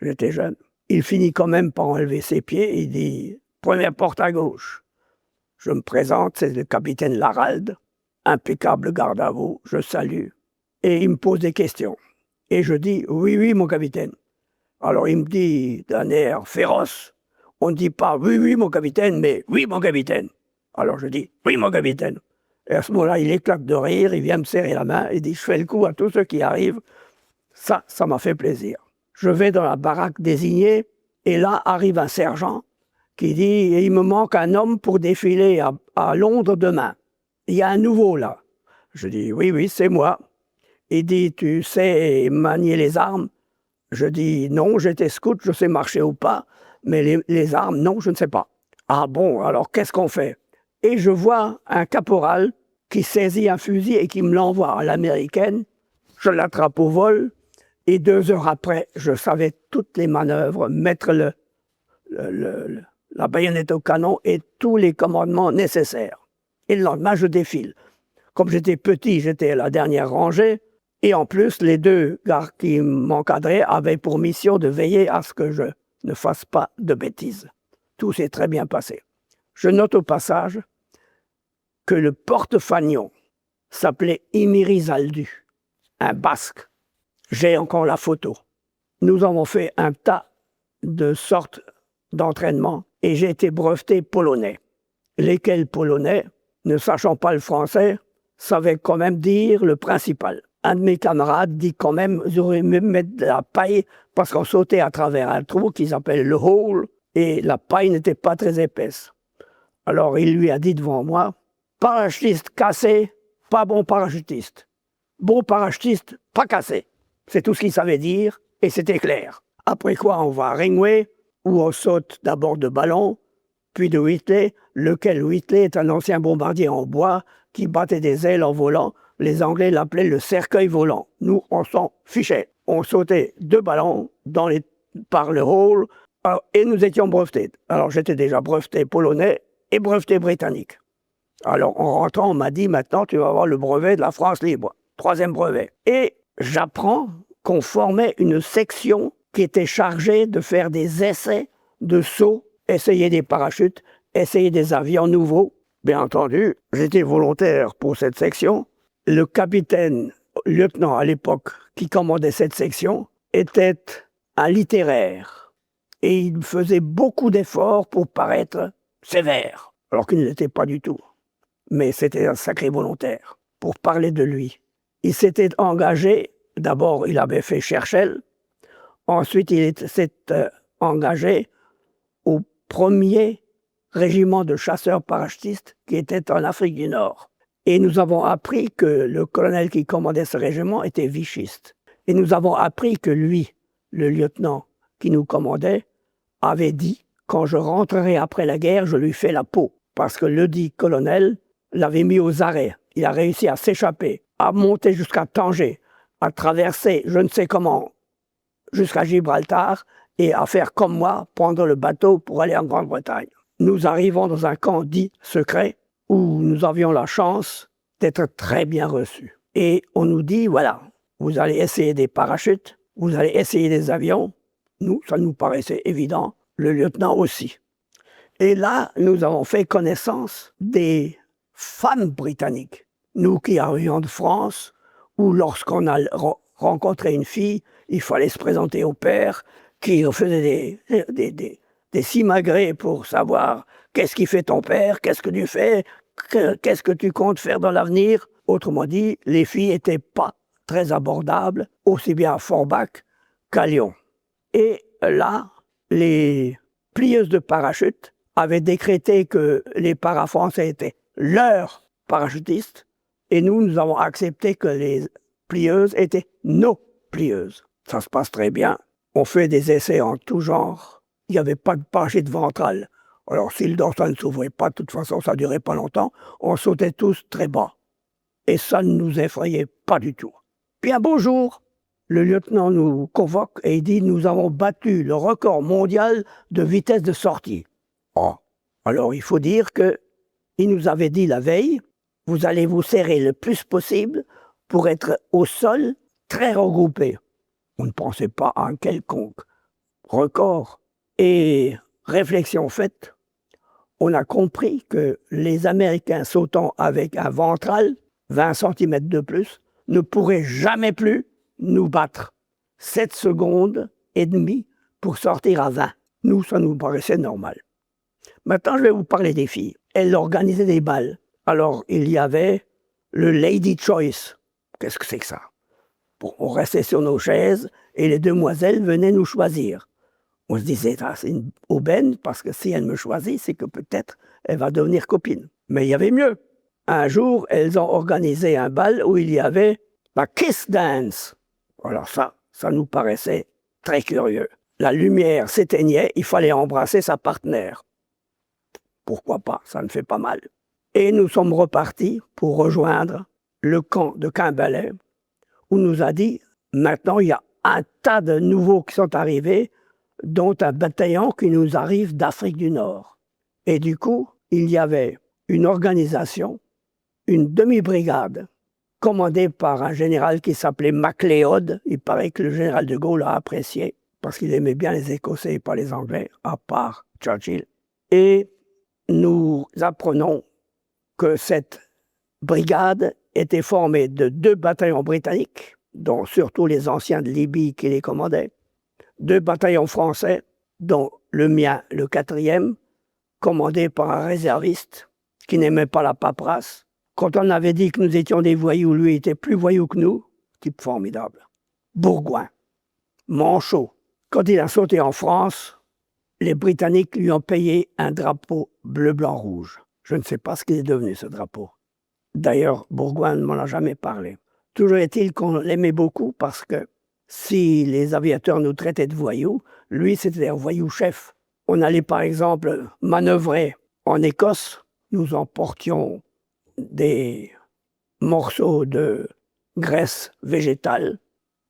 Speaker 1: J'étais jeune. Il finit quand même par enlever ses pieds. Il dit « Première porte à gauche. » Je me présente, c'est le capitaine Laralde. Impeccable garde à vous, je salue. Et il me pose des questions. Et je dis « Oui, mon capitaine. » Alors il me dit d'un air féroce. On ne dit pas « Oui, mon capitaine », mais « Oui, mon capitaine ». Alors je dis « Oui, mon capitaine ». Et à ce moment-là, il éclate de rire, il vient me serrer la main, il dit « Je fais le coup à tous ceux qui arrivent ». Ça m'a fait plaisir. Je vais dans la baraque désignée, et là arrive un sergent qui dit « Il me manque un homme pour défiler à Londres demain. Il y a un nouveau là. » Je dis « Oui, c'est moi. » Il dit « Tu sais manier les armes ?» Je dis « Non, j'étais scout, je sais marcher ou pas, mais les armes, non, je ne sais pas. » Ah bon, alors qu'est-ce qu'on fait? Et je vois un caporal qui saisit un fusil et qui me l'envoie à l'américaine. Je l'attrape au vol et 2 heures après, je savais toutes les manœuvres, mettre la baïonnette au canon et tous les commandements nécessaires. Et le lendemain, je défile. Comme j'étais petit, j'étais à la dernière rangée. Et en plus, les 2 gars qui m'encadraient avaient pour mission de veiller à ce que je ne fasse pas de bêtises. Tout s'est très bien passé. Je note au passage que le porte-fanion s'appelait Imiri Zaldu, un basque. J'ai encore la photo. Nous avons fait un tas de sortes d'entraînement et j'ai été breveté polonais. Lesquels polonais, ne sachant pas le français, savaient quand même dire le principal. Un de mes camarades dit quand même, j'aurais mieux mettre de la paille parce qu'on sautait à travers un trou qu'ils appellent le hole et la paille n'était pas très épaisse. Alors il lui a dit devant moi, parachutiste cassé, pas bon parachutiste. Bon parachutiste, pas cassé. C'est tout ce qu'il savait dire et c'était clair. Après quoi, on va à Ringway, où on saute d'abord de Ballon, puis de Whitley, lequel Whitley est un ancien bombardier en bois qui battait des ailes en volant. Les Anglais l'appelaient le cercueil volant. Nous, on s'en fichait. On sautait de Ballon par le hall et nous étions brevetés. Alors j'étais déjà breveté polonais et breveté britannique. Alors en rentrant, on m'a dit, maintenant tu vas avoir le brevet de la France libre, 3e brevet. Et j'apprends qu'on formait une section qui était chargée de faire des essais de saut, essayer des parachutes, essayer des avions nouveaux. Bien entendu, j'étais volontaire pour cette section. Le capitaine, lieutenant à l'époque, qui commandait cette section, était un littéraire. Et il faisait beaucoup d'efforts pour paraître sévère, alors qu'il ne l'était pas du tout. Mais c'était un sacré volontaire, pour parler de lui. Il s'était engagé, d'abord il avait fait Cherchel, ensuite il s'est engagé au 1er régiment de chasseurs parachutistes qui était en Afrique du Nord. Et nous avons appris que le colonel qui commandait ce régiment était vichiste. Et nous avons appris que lui, le lieutenant qui nous commandait, avait dit « Quand je rentrerai après la guerre, je lui fais la peau ». Parce que le dit colonel l'avait mis aux arrêts. Il a réussi à s'échapper, à monter jusqu'à Tanger, à traverser je ne sais comment jusqu'à Gibraltar et à faire comme moi, prendre le bateau pour aller en Grande-Bretagne. Nous arrivons dans un camp dit secret où nous avions la chance d'être très bien reçus. Et on nous dit, voilà, vous allez essayer des parachutes, vous allez essayer des avions. Nous, ça nous paraissait évident, le lieutenant aussi. Et là, nous avons fait connaissance des femmes britanniques. Nous qui arrivions de France, où lorsqu'on a rencontré une fille, il fallait se présenter au père, qui faisait des simagrées pour savoir qu'est-ce qui fait ton père, qu'est-ce que tu fais, qu'est-ce que tu comptes faire dans l'avenir. Autrement dit, les filles n'étaient pas très abordables, aussi bien à Forbach qu'à Lyon. Et là, les plieuses de parachutes avaient décrété que les para-français étaient leurs parachutistes, et nous avons accepté que les plieuses étaient nos plieuses. Ça se passe très bien. On fait des essais en tout genre. Il n'y avait pas de parachute ventral. Alors si le dorsal ne s'ouvrait pas, de toute façon, ça ne durait pas longtemps. On sautait tous très bas. Et ça ne nous effrayait pas du tout. Puis un beau jour, le lieutenant nous convoque et il dit « Nous avons battu le record mondial de vitesse de sortie. » Oh. Alors il faut dire qu'il nous avait dit la veille « Vous allez vous serrer le plus possible pour être au sol très regroupés. » On ne pensait pas à un quelconque record. Et réflexion faite, on a compris que les Américains sautant avec un ventral, 20 cm de plus, ne pourraient jamais plus nous battre. 7 secondes et demie pour sortir à 20. Nous, ça nous paraissait normal. Maintenant, je vais vous parler des filles. Elles organisaient des bals. Alors, il y avait le Lady Choice. Qu'est-ce que c'est que ça? Bon, on restait sur nos chaises et les demoiselles venaient nous choisir. On se disait, ah, c'est une aubaine parce que si elle me choisit, c'est que peut-être elle va devenir copine. Mais il y avait mieux. Un jour, elles ont organisé un bal où il y avait la Kiss Dance. Alors ça nous paraissait très curieux. La lumière s'éteignait, il fallait embrasser sa partenaire. Pourquoi pas, ça ne fait pas mal. Et nous sommes repartis pour rejoindre le camp de Quimbalet, où nous a dit, maintenant il y a un tas de nouveaux qui sont arrivés, dont un bataillon qui nous arrive d'Afrique du Nord. Et du coup, il y avait une organisation, une demi-brigade, commandée par un général qui s'appelait MacLeod. Il paraît que le général de Gaulle l'a apprécié, parce qu'il aimait bien les Écossais et pas les Anglais, à part Churchill. Et nous apprenons que cette brigade était formée de 2 bataillons britanniques, dont surtout les anciens de Libye qui les commandaient, 2 bataillons français, dont le mien, le 4e, commandé par un réserviste qui n'aimait pas la paperasse. Quand on avait dit que nous étions des voyous, lui était plus voyou que nous, type formidable. Bourgoin, manchot. Quand il a sauté en France, les Britanniques lui ont payé un drapeau bleu, blanc, rouge. Je ne sais pas ce qu'il est devenu, ce drapeau. D'ailleurs, Bourgoin ne m'en a jamais parlé. Toujours est-il qu'on l'aimait beaucoup parce que si les aviateurs nous traitaient de voyous, lui, c'était un voyou-chef. On allait par exemple manœuvrer en Écosse, nous emportions des morceaux de graisse végétale,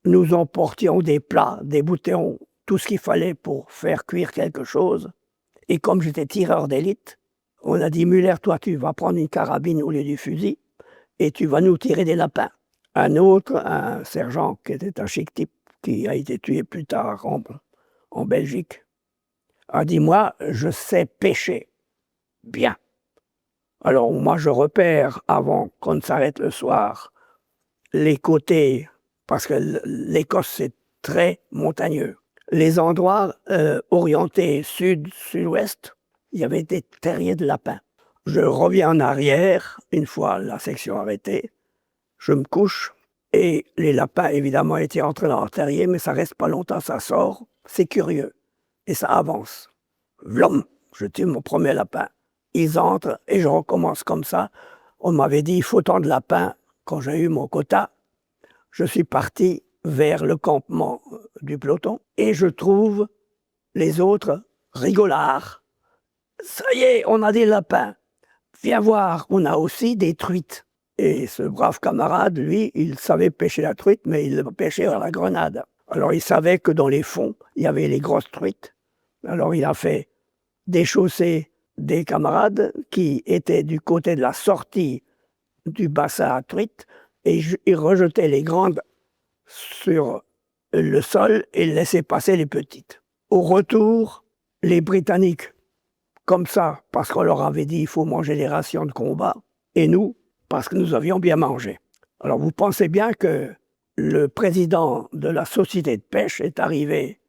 Speaker 1: nous emportions des plats, des bouteillons, tout ce qu'il fallait pour faire cuire quelque chose. Et comme j'étais tireur d'élite, on a dit « Muller, toi, tu vas prendre une carabine au lieu du fusil et tu vas nous tirer des lapins. » Un autre, un sergent qui était un chic type, qui a été tué plus tard en Belgique, a dit « Moi, je sais pêcher. » Bien. Alors moi, je repère, avant qu'on ne s'arrête le soir, les côtés, parce que l'Écosse, c'est très montagneux. Les endroits orientés sud-sud-ouest, il y avait des terriers de lapins. Je reviens en arrière, une fois la section arrêtée, je me couche, et les lapins, évidemment, étaient entrés dans leur terrier, mais ça reste pas longtemps, ça sort, c'est curieux, et ça avance. Vlom, je tue mon premier lapin. Ils entrent, et je recommence comme ça. On m'avait dit, il faut tant de lapins. Quand j'ai eu mon quota, je suis parti vers le campement du peloton, et je trouve les autres rigolards. Ça y est, on a des lapins. Viens voir, on a aussi des truites. Et ce brave camarade, lui, il savait pêcher la truite, mais il le pêchait à la grenade. Alors il savait que dans les fonds, il y avait les grosses truites. Alors il a fait déchausser des camarades qui étaient du côté de la sortie du bassin à truites, et il rejetait les grandes sur le sol et laissait passer les petites. Au retour, les Britanniques, comme ça, parce qu'on leur avait dit il faut manger les rations de combat, et nous, parce que nous avions bien mangé. Alors vous pensez bien que le président de la société de pêche est arrivé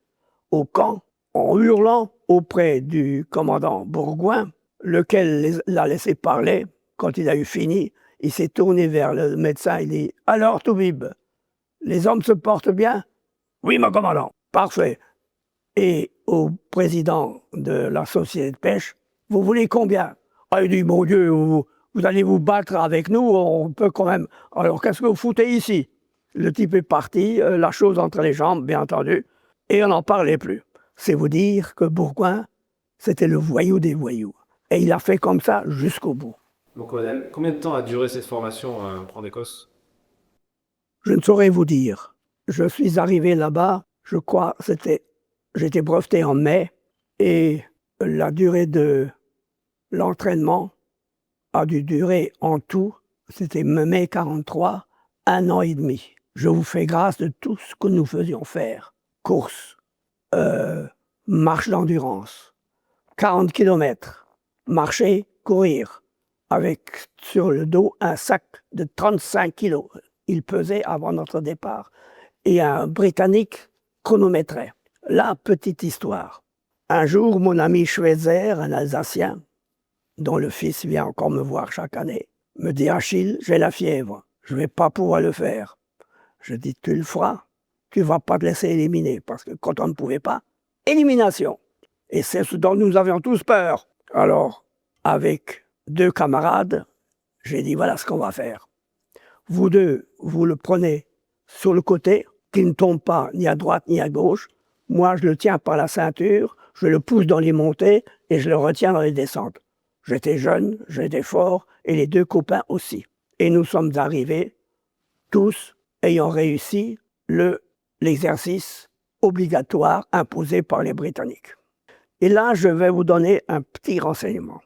Speaker 1: au camp en hurlant auprès du commandant Bourgoin, lequel l'a laissé parler. Quand il a eu fini, il s'est tourné vers le médecin, il dit « Alors Toubib, les hommes se portent bien ?»« Oui, mon commandant. »« Parfait. » Et au président de la société de pêche, « Vous voulez combien ?» Ah, il dit « Mon Dieu, vous allez vous battre avec nous, on peut quand même... Alors qu'est-ce que vous foutez ici ?» Le type est parti, la chose entre les jambes, bien entendu, et on n'en parlait plus. C'est vous dire que Bourgoin, c'était le voyou des voyous. Et il a fait comme ça jusqu'au bout.
Speaker 2: Mon colonel, combien de temps a duré cette formation en Écosse ?
Speaker 1: Je ne saurais vous dire. Je suis arrivé là-bas, je crois, j'étais breveté en mai, et la durée de l'entraînement a dû durer en tout, c'était mai 43, 1 an et demi. Je vous fais grâce de tout ce que nous faisions faire. Course, marche d'endurance, 40 km, marcher, courir, avec sur le dos un sac de 35 kilos. Il pesait avant notre départ. Et un Britannique chronométrait. La petite histoire. Un jour, mon ami Schweitzer, un Alsacien, dont le fils vient encore me voir chaque année, me dit « Achille, j'ai la fièvre, je ne vais pas pouvoir le faire. » Je dis « Tu le feras, tu ne vas pas te laisser éliminer. » Parce que quand on ne pouvait pas, élimination. Et c'est ce dont nous avions tous peur. Alors, avec 2 camarades, j'ai dit « Voilà ce qu'on va faire. Vous deux, vous le prenez sur le côté, qu'il ne tombe pas ni à droite ni à gauche. Moi, je le tiens par la ceinture, je le pousse dans les montées et je le retiens dans les descentes. » J'étais jeune, j'étais fort, et les 2 copains aussi. Et nous sommes arrivés, tous ayant réussi l'exercice obligatoire imposé par les Britanniques. Et là, je vais vous donner un petit renseignement.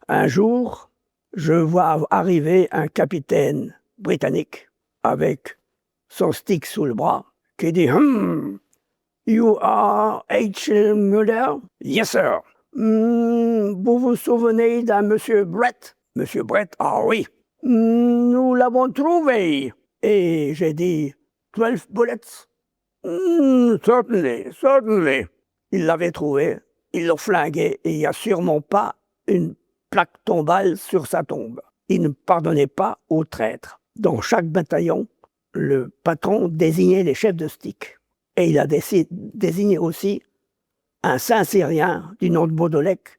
Speaker 1: Un jour, je vois arriver un capitaine britannique avec son stick sous le bras, qui dit « You are H. Muller? »« Yes, sir. »« Vous vous souvenez d'un monsieur Brett? »« Monsieur Brett? Ah oui. »« Nous l'avons trouvé. » Et j'ai dit « 12 bullets? »« Certainly, certainly. » Ils l'avaient trouvé, ils l'ont flingué, et il n'y a sûrement pas une plaque tombale sur sa tombe. Il ne pardonnait pas aux traîtres. Dans chaque bataillon, le patron désignait les chefs de stick. Et il a désigné aussi un Saint-Cyrien du nom de Baudolec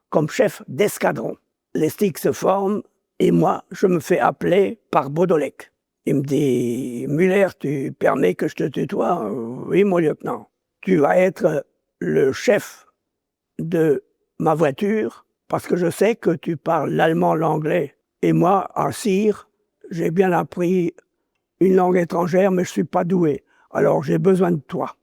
Speaker 1: comme chef d'escadron. Les sticks se forment et moi, je me fais appeler par Baudolec. Il me dit « Muller, tu permets que je te tutoie ?»« Oui, mon lieutenant. Tu vas être le chef de ma voiture parce que je sais que tu parles l'allemand, l'anglais. Et moi, à Sire, j'ai bien appris une langue étrangère, mais je ne suis pas doué. Alors, j'ai besoin de toi. »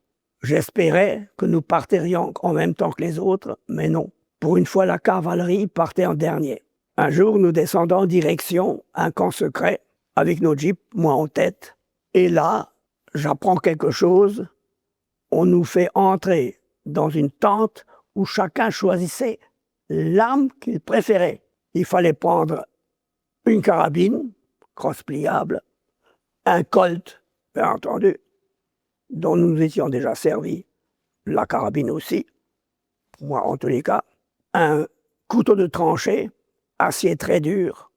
Speaker 1: J'espérais que nous partirions en même temps que les autres, mais non. Pour une fois, la cavalerie partait en dernier. Un jour, nous descendons en direction un camp secret, avec nos jeeps, moi en tête. Et là, j'apprends quelque chose. On nous fait entrer dans une tente où chacun choisissait l'arme qu'il préférait. Il fallait prendre une carabine, crosse pliable, un Colt, bien entendu, dont nous étions déjà servis, la carabine aussi, moi en tous les cas, un couteau de tranchée, acier très dur.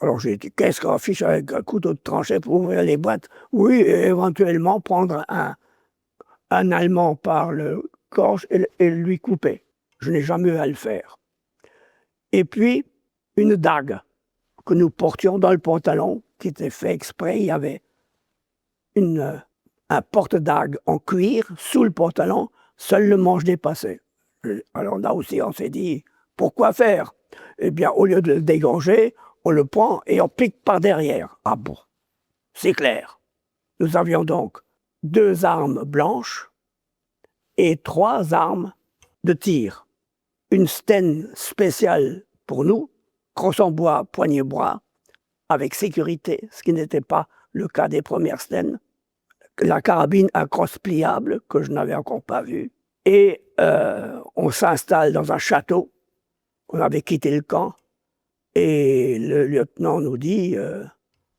Speaker 1: Alors j'ai dit, qu'est-ce qu'on fiche avec un couteau de tranchée pour ouvrir les boîtes? Oui, et éventuellement prendre un Allemand par le gorge et lui couper. Je n'ai jamais eu à le faire. Et puis, une dague que nous portions dans le pantalon, qui était fait exprès. Il y avait un porte-dague en cuir sous le pantalon, seul le manche dépassait. Alors là aussi, on s'est dit, pourquoi faire? Eh bien, au lieu de le dégorger, on le prend et on pique par derrière. Ah bon, c'est clair. Nous avions donc 2 armes blanches et 3 armes de tir. Une Sten spéciale pour nous, crosse en bois, poignée bois, avec sécurité, ce qui n'était pas le cas des premières Sten. La carabine à crosse pliable, que je n'avais encore pas vue. Et on s'installe dans un château. On avait quitté le camp. Et le lieutenant nous dit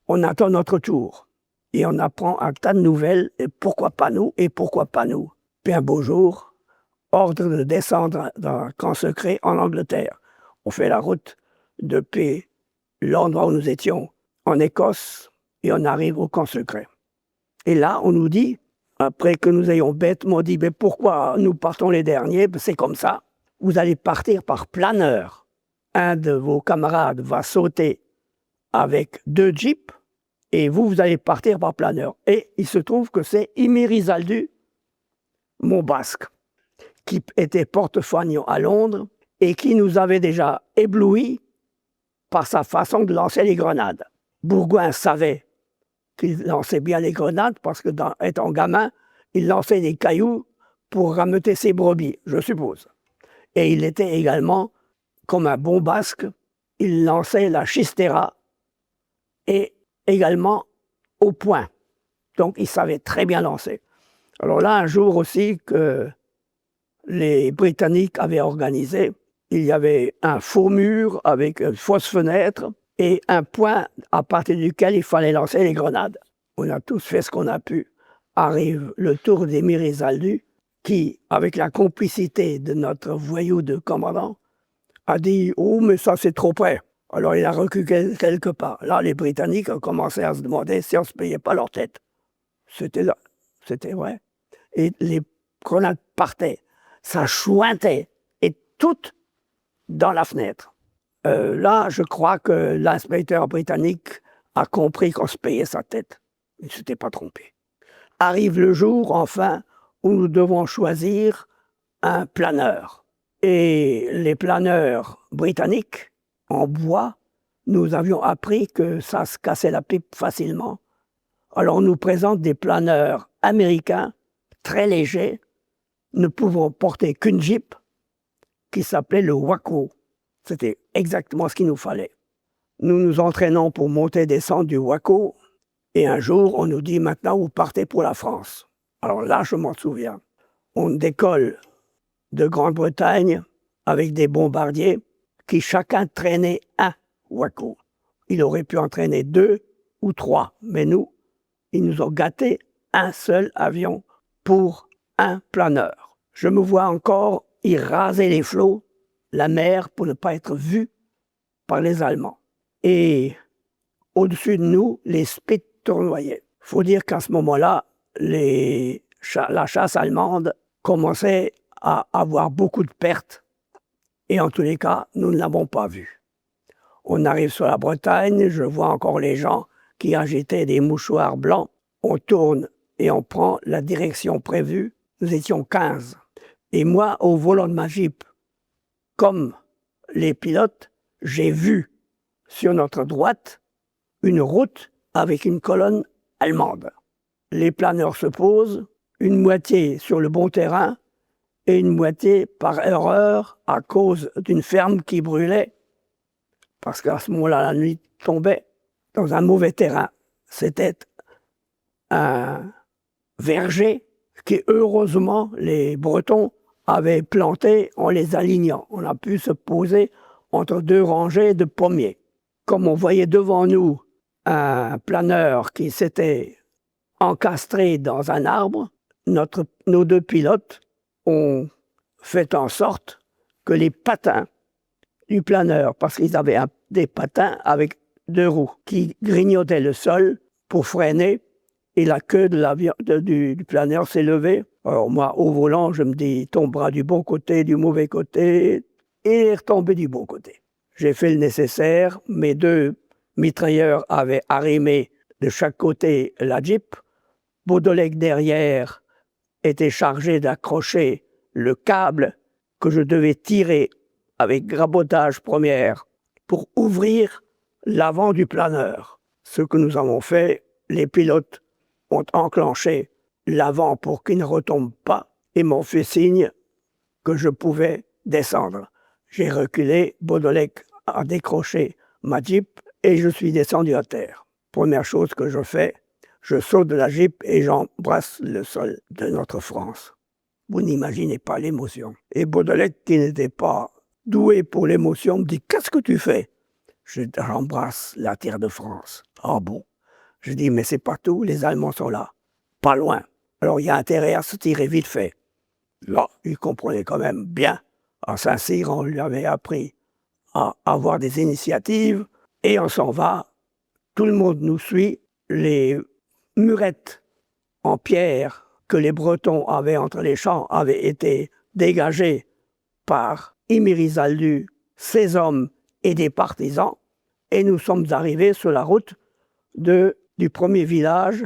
Speaker 1: on attend notre tour. Et on apprend un tas de nouvelles. Et pourquoi pas nous? Et pourquoi pas nous? Puis un beau jour, ordre de descendre dans un camp secret en Angleterre. On fait la route depuis l'endroit où nous étions en Écosse et on arrive au camp secret. Et là, on nous dit, après que nous ayons bêtement dit, mais pourquoi nous partons les derniers? C'est comme ça. Vous allez partir par planeur. Un de vos camarades va sauter avec 2 jeeps et vous allez partir par planeur. Et il se trouve que c'est Imirizaldu, mon basque, qui était porte-fanion à Londres et qui nous avait déjà éblouis par sa façon de lancer les grenades. Bourgoin savait qu'il lançait bien les grenades parce que, étant gamin, il lançait des cailloux pour rameuter ses brebis, je suppose. Et il était également, comme un bon basque, il lançait la chistera et également au poing. Donc il savait très bien lancer. Alors là, un jour aussi que les Britanniques avaient organisé, il y avait un faux mur avec une fausse fenêtre et un point à partir duquel il fallait lancer les grenades. On a tous fait ce qu'on a pu. Arrive le tour d'Imirizaldu qui, avec la complicité de notre voyou de commandant, a dit « Oh, mais ça c'est trop près ». Alors il a reculé quelque part. Là, les Britanniques ont commencé à se demander si on ne se payait pas leur tête. C'était là, c'était vrai. Et les grenades partaient, ça chointait, et toutes dans la fenêtre. Là, je crois que l'inspecteur britannique a compris qu'on se payait sa tête. Il ne s'était pas trompé. Arrive le jour, enfin, où nous devons choisir un planeur. Et les planeurs britanniques, en bois, nous avions appris que ça se cassait la pipe facilement. Alors on nous présente des planeurs américains, très légers, ne pouvant porter qu'une Jeep, qui s'appelait le Waco. C'était exactement ce qu'il nous fallait. Nous nous entraînons pour monter et descendre du Waco, et un jour, on nous dit « Maintenant, vous partez pour la France ». Alors là, je m'en souviens. On décolle de Grande-Bretagne avec des bombardiers qui chacun traînait un Waco. Il aurait pu en traîner 2 ou 3, mais nous, ils nous ont gâté un seul avion pour un planeur. Je me vois encore y raser les flots, la mer, pour ne pas être vu par les Allemands. Et au-dessus de nous, les Spitz tournoyaient. Il faut dire qu'à ce moment-là, la chasse allemande commençait à avoir beaucoup de pertes. Et en tous les cas, nous ne l'avons pas vu. On arrive sur la Bretagne, je vois encore les gens qui agitaient des mouchoirs blancs. On tourne et on prend la direction prévue. Nous étions 15. Et moi, au volant de ma Jeep, comme les pilotes, j'ai vu sur notre droite une route avec une colonne allemande. Les planeurs se posent, une moitié sur le bon terrain et une moitié par erreur à cause d'une ferme qui brûlait, parce qu'à ce moment-là, la nuit tombait dans un mauvais terrain. C'était un verger qui, heureusement, les Bretons avaient planté en les alignant. On a pu se poser entre deux rangées de pommiers. Comme on voyait devant nous un planeur qui s'était encastré dans un arbre, nos deux pilotes ont fait en sorte que les patins du planeur, parce qu'ils avaient des patins avec deux roues qui grignotaient le sol pour freiner, et la queue du planeur s'est levée. Alors moi, au volant, je me dis, il tombera du bon côté, du mauvais côté, et il est retombé du bon côté. J'ai fait le nécessaire, mes deux mitrailleurs avaient arrimé de chaque côté la Jeep. Beaudolec derrière était chargé d'accrocher le câble que je devais tirer avec grabotage première pour ouvrir l'avant du planeur. Ce que nous avons fait, les pilotes ont enclenché l'avant pour qu'il ne retombe pas et m'ont fait signe que je pouvais descendre. J'ai reculé, Beaudolec a décroché ma Jeep et je suis descendu à terre. Première chose que je fais, je saute de la Jeep et j'embrasse le sol de notre France. Vous n'imaginez pas l'émotion. Et Beaudolec, qui n'était pas doué pour l'émotion, me dit « Qu'est-ce que tu fais ?» J'embrasse la terre de France. « Ah bon ?» Je dis « Mais c'est pas tout, les Allemands sont là, pas loin. Alors il y a intérêt à se tirer vite fait. » Là, il comprenait quand même bien. À Saint-Cyr, on lui avait appris à avoir des initiatives et on s'en va. Tout le monde nous suit. Les murettes en pierre que les Bretons avaient entre les champs avaient été dégagées par Imirizaldu, ses hommes et des partisans. Et nous sommes arrivés sur la route du premier village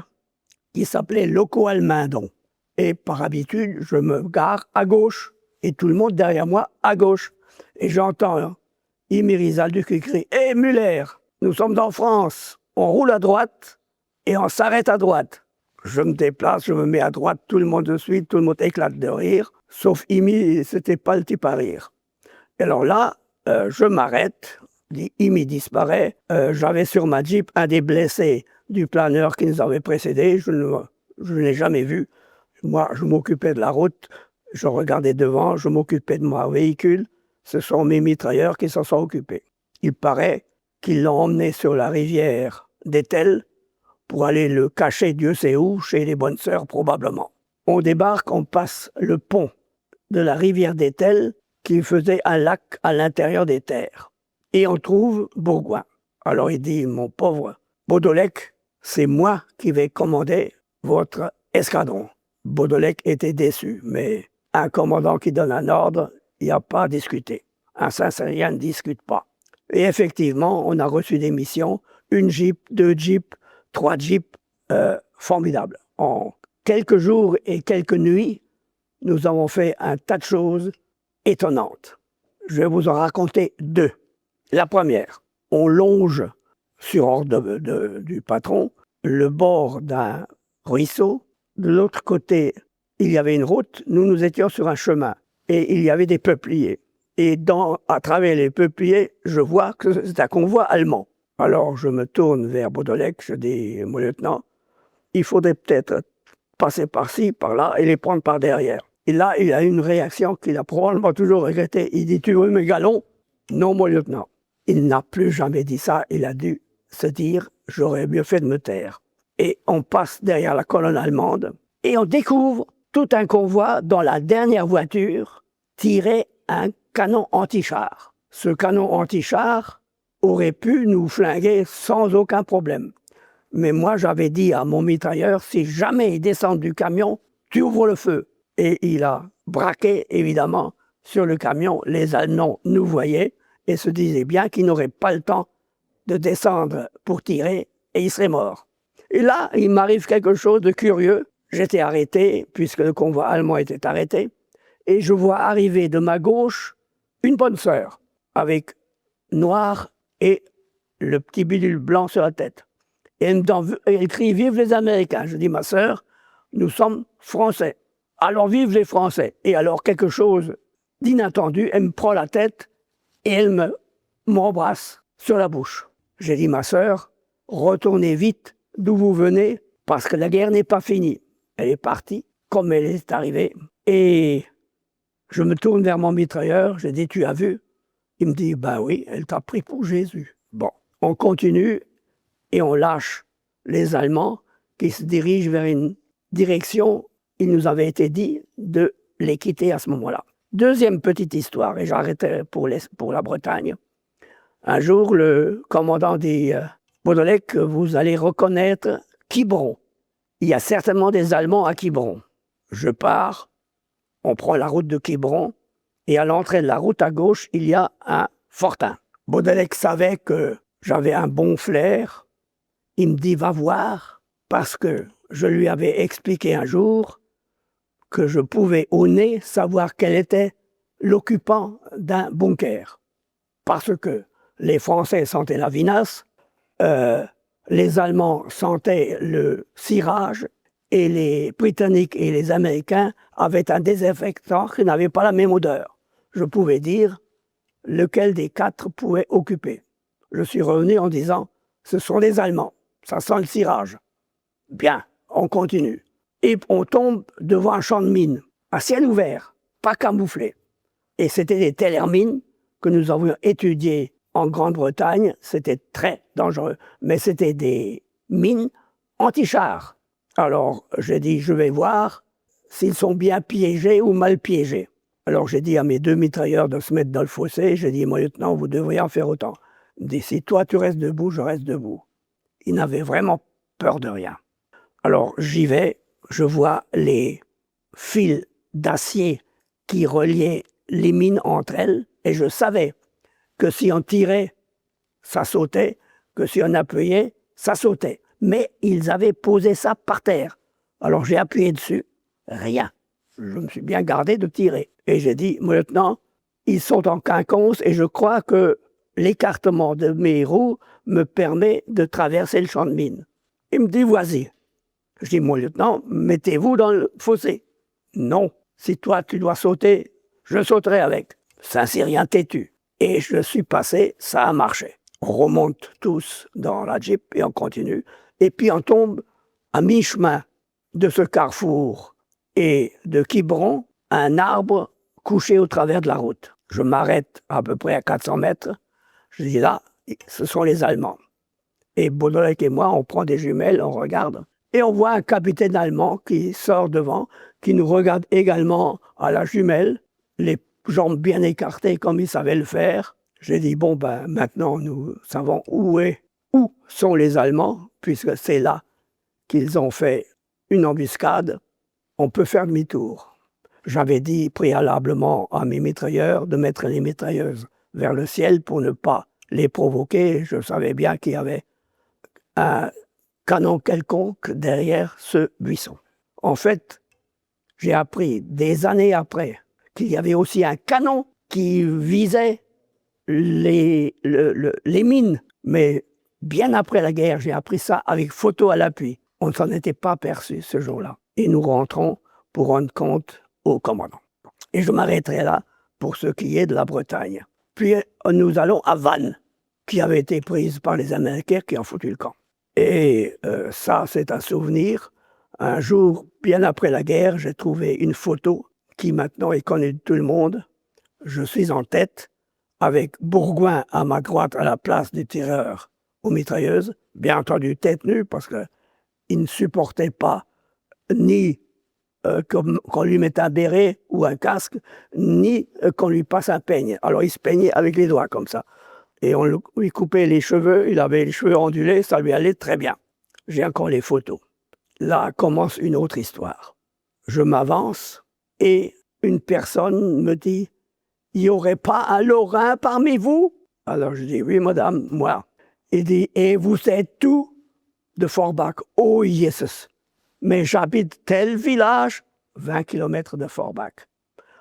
Speaker 1: qui s'appelait Loco-Almindon. Et par habitude, je me gare à gauche et tout le monde derrière moi à gauche. Et j'entends Imirizaldu qui crie « Hé Muller, nous sommes en France, on roule à droite et on s'arrête à droite. » Je me déplace, je me mets à droite, tout le monde me suit, tout le monde éclate de rire, sauf Imi, c'était pas le type à rire. Et alors là, je m'arrête, Imi disparaît, j'avais sur ma Jeep un des blessés du planeur qui nous avait précédés, je ne l'ai jamais vu. Moi, je m'occupais de la route, je regardais devant, je m'occupais de mon véhicule, ce sont mes mitrailleurs qui s'en sont occupés. Il paraît qu'ils l'ont emmené sur la rivière d'Etel, pour aller le cacher Dieu sait où, chez les bonnes sœurs probablement. On débarque, on passe le pont de la rivière d'Etel qui faisait un lac à l'intérieur des terres. Et on trouve Bourgoin. Alors il dit, mon pauvre Beaudolec, c'est moi qui vais commander votre escadron. Beaudolec était déçu, mais un commandant qui donne un ordre, il n'y a pas à discuter. Un Saint-Cyrien ne discute pas. Et effectivement, on a reçu des missions, une Jeep, 2 Jeeps, 3 Jeeps, formidables. En quelques jours et quelques nuits, nous avons fait un tas de choses étonnantes. Je vais vous en raconter 2. La première, on longe, sur ordre du patron, le bord d'un ruisseau. De l'autre côté, il y avait une route, nous étions sur un chemin et il y avait des peupliers. Et à travers les peupliers, je vois que c'est un convoi allemand. Alors je me tourne vers Beaudolec, je dis, mon lieutenant, il faudrait peut-être passer par-ci, par-là et les prendre par derrière. Et là, il a une réaction qu'il a probablement toujours regrettée. Il dit, tu veux mes galons? Non, mon lieutenant. Il n'a plus jamais dit ça, il a dû se dire, j'aurais mieux fait de me taire. Et on passe derrière la colonne allemande et on découvre tout un convoi dans la dernière voiture tirait un canon anti-char. Ce canon anti-char aurait pu nous flinguer sans aucun problème. Mais moi, j'avais dit à mon mitrailleur, si jamais il descend du camion, tu ouvres le feu. Et il a braqué, évidemment, sur le camion. Les Allemands nous voyaient et se disaient bien qu'ils n'auraient pas le temps de descendre pour tirer et il serait mort. Et là, il m'arrive quelque chose de curieux. J'étais arrêté, puisque le convoi allemand était arrêté, et je vois arriver de ma gauche une bonne sœur, avec noir et le petit bidule blanc sur la tête. Et elle crie « Vive les Américains !» Je dis « Ma sœur, nous sommes Français. Alors vive les Français !» Et alors quelque chose d'inattendu, elle me prend la tête et elle m'embrasse sur la bouche. J'ai dit « Ma sœur, retournez vite d'où vous venez, parce que la guerre n'est pas finie. » Elle est partie comme elle est arrivée. Et je me tourne vers mon mitrailleur, je dis « Tu as vu ?» Il me dit « Ben oui, elle t'a pris pour Jésus. » Bon, on continue et on lâche les Allemands qui se dirigent vers une direction, il nous avait été dit de les quitter à ce moment-là. Deuxième petite histoire, et j'arrêterai pour la Bretagne. Un jour, le commandant dit « Baudolec, vous allez reconnaître Quiberon. Il y a certainement des Allemands à Quiberon. » Je pars, on prend la route de Quiberon, et à l'entrée de la route à gauche, il y a un fortin. Baudolec savait que j'avais un bon flair. Il me dit « Va voir », parce que je lui avais expliqué un jour que je pouvais au nez savoir quel était l'occupant d'un bunker. Parce que les Français sentaient la vinasse, les Allemands sentaient le cirage, et les Britanniques et les Américains avaient un désinfectant qui n'avait pas la même odeur. Je pouvais dire lequel des quatre pouvait occuper. Je suis revenu en disant « Ce sont les Allemands, ça sent le cirage. » Bien, on continue. Et on tombe devant un champ de mines, à ciel ouvert, pas camouflé. Et c'était des tellermines que nous avions étudiées en Grande-Bretagne. C'était très dangereux, mais c'était des mines anti-chars. Alors, j'ai dit, je vais voir s'ils sont bien piégés ou mal piégés. Alors, j'ai dit à mes deux mitrailleurs de se mettre dans le fossé. J'ai dit, mon lieutenant, vous devriez en faire autant. Il me dit, si toi tu restes debout, je reste debout. Il n'avait vraiment peur de rien. Alors, j'y vais. Je vois les fils d'acier qui reliaient les mines entre elles, et je savais que si on tirait, ça sautait, que si on appuyait, ça sautait. Mais ils avaient posé ça par terre. Alors j'ai appuyé dessus, rien. Je me suis bien gardé de tirer. Et j'ai dit, mon lieutenant, ils sont en quinconce et je crois que l'écartement de mes roues me permet de traverser le champ de mine. Il me dit, vas-y. Je dis, mon lieutenant, mettez-vous dans le fossé. Non, si toi tu dois sauter, je sauterai avec. Saint-Cyrien têtu. Et je suis passé, ça a marché. On remonte tous dans la Jeep et on continue. Et puis on tombe à mi-chemin de ce carrefour et de Quiberon, un arbre couché au travers de la route. Je m'arrête à peu près à 400 mètres. Je dis là, ce sont les Allemands. Et Baudolec et moi, on prend des jumelles, on regarde. Et on voit un capitaine allemand qui sort devant, qui nous regarde également à la jumelle, les jambes bien écartées comme il savait le faire. J'ai dit, bon, ben maintenant nous savons où sont les Allemands, puisque c'est là qu'ils ont fait une embuscade. On peut faire demi-tour. J'avais dit préalablement à mes mitrailleurs de mettre les mitrailleuses vers le ciel pour ne pas les provoquer. Je savais bien qu'il y avait un canon quelconque derrière ce buisson. En fait, j'ai appris des années après qu'il y avait aussi un canon qui visait les mines. Mais bien après la guerre, j'ai appris ça avec photo à l'appui. On ne s'en était pas aperçu ce jour-là. Et nous rentrons pour rendre compte au commandant. Et je m'arrêterai là pour ce qui est de la Bretagne. Puis nous allons à Vannes, qui avait été prise par les Américains qui ont foutu le camp. Et ça, c'est un souvenir. Un jour, bien après la guerre, j'ai trouvé une photo qui maintenant est connue de tout le monde. Je suis en tête, avec Bourgoin à ma droite à la place du tireur aux mitrailleuses. Bien entendu, tête nue, parce qu'il ne supportait pas ni qu'on lui mette un béret ou un casque, ni qu'on lui passe un peigne. Alors il se peignait avec les doigts comme ça. Et on lui coupait les cheveux, il avait les cheveux ondulés, ça lui allait très bien. J'ai encore les photos. Là commence une autre histoire. Je m'avance et une personne me dit « Il n'y aurait pas un Lorrain parmi vous ?» Alors je dis « Oui, madame, moi. » Il dit « Et vous êtes tout ?» de Forbach. Oh, yes. Mais j'habite tel village, 20 km de Forbach.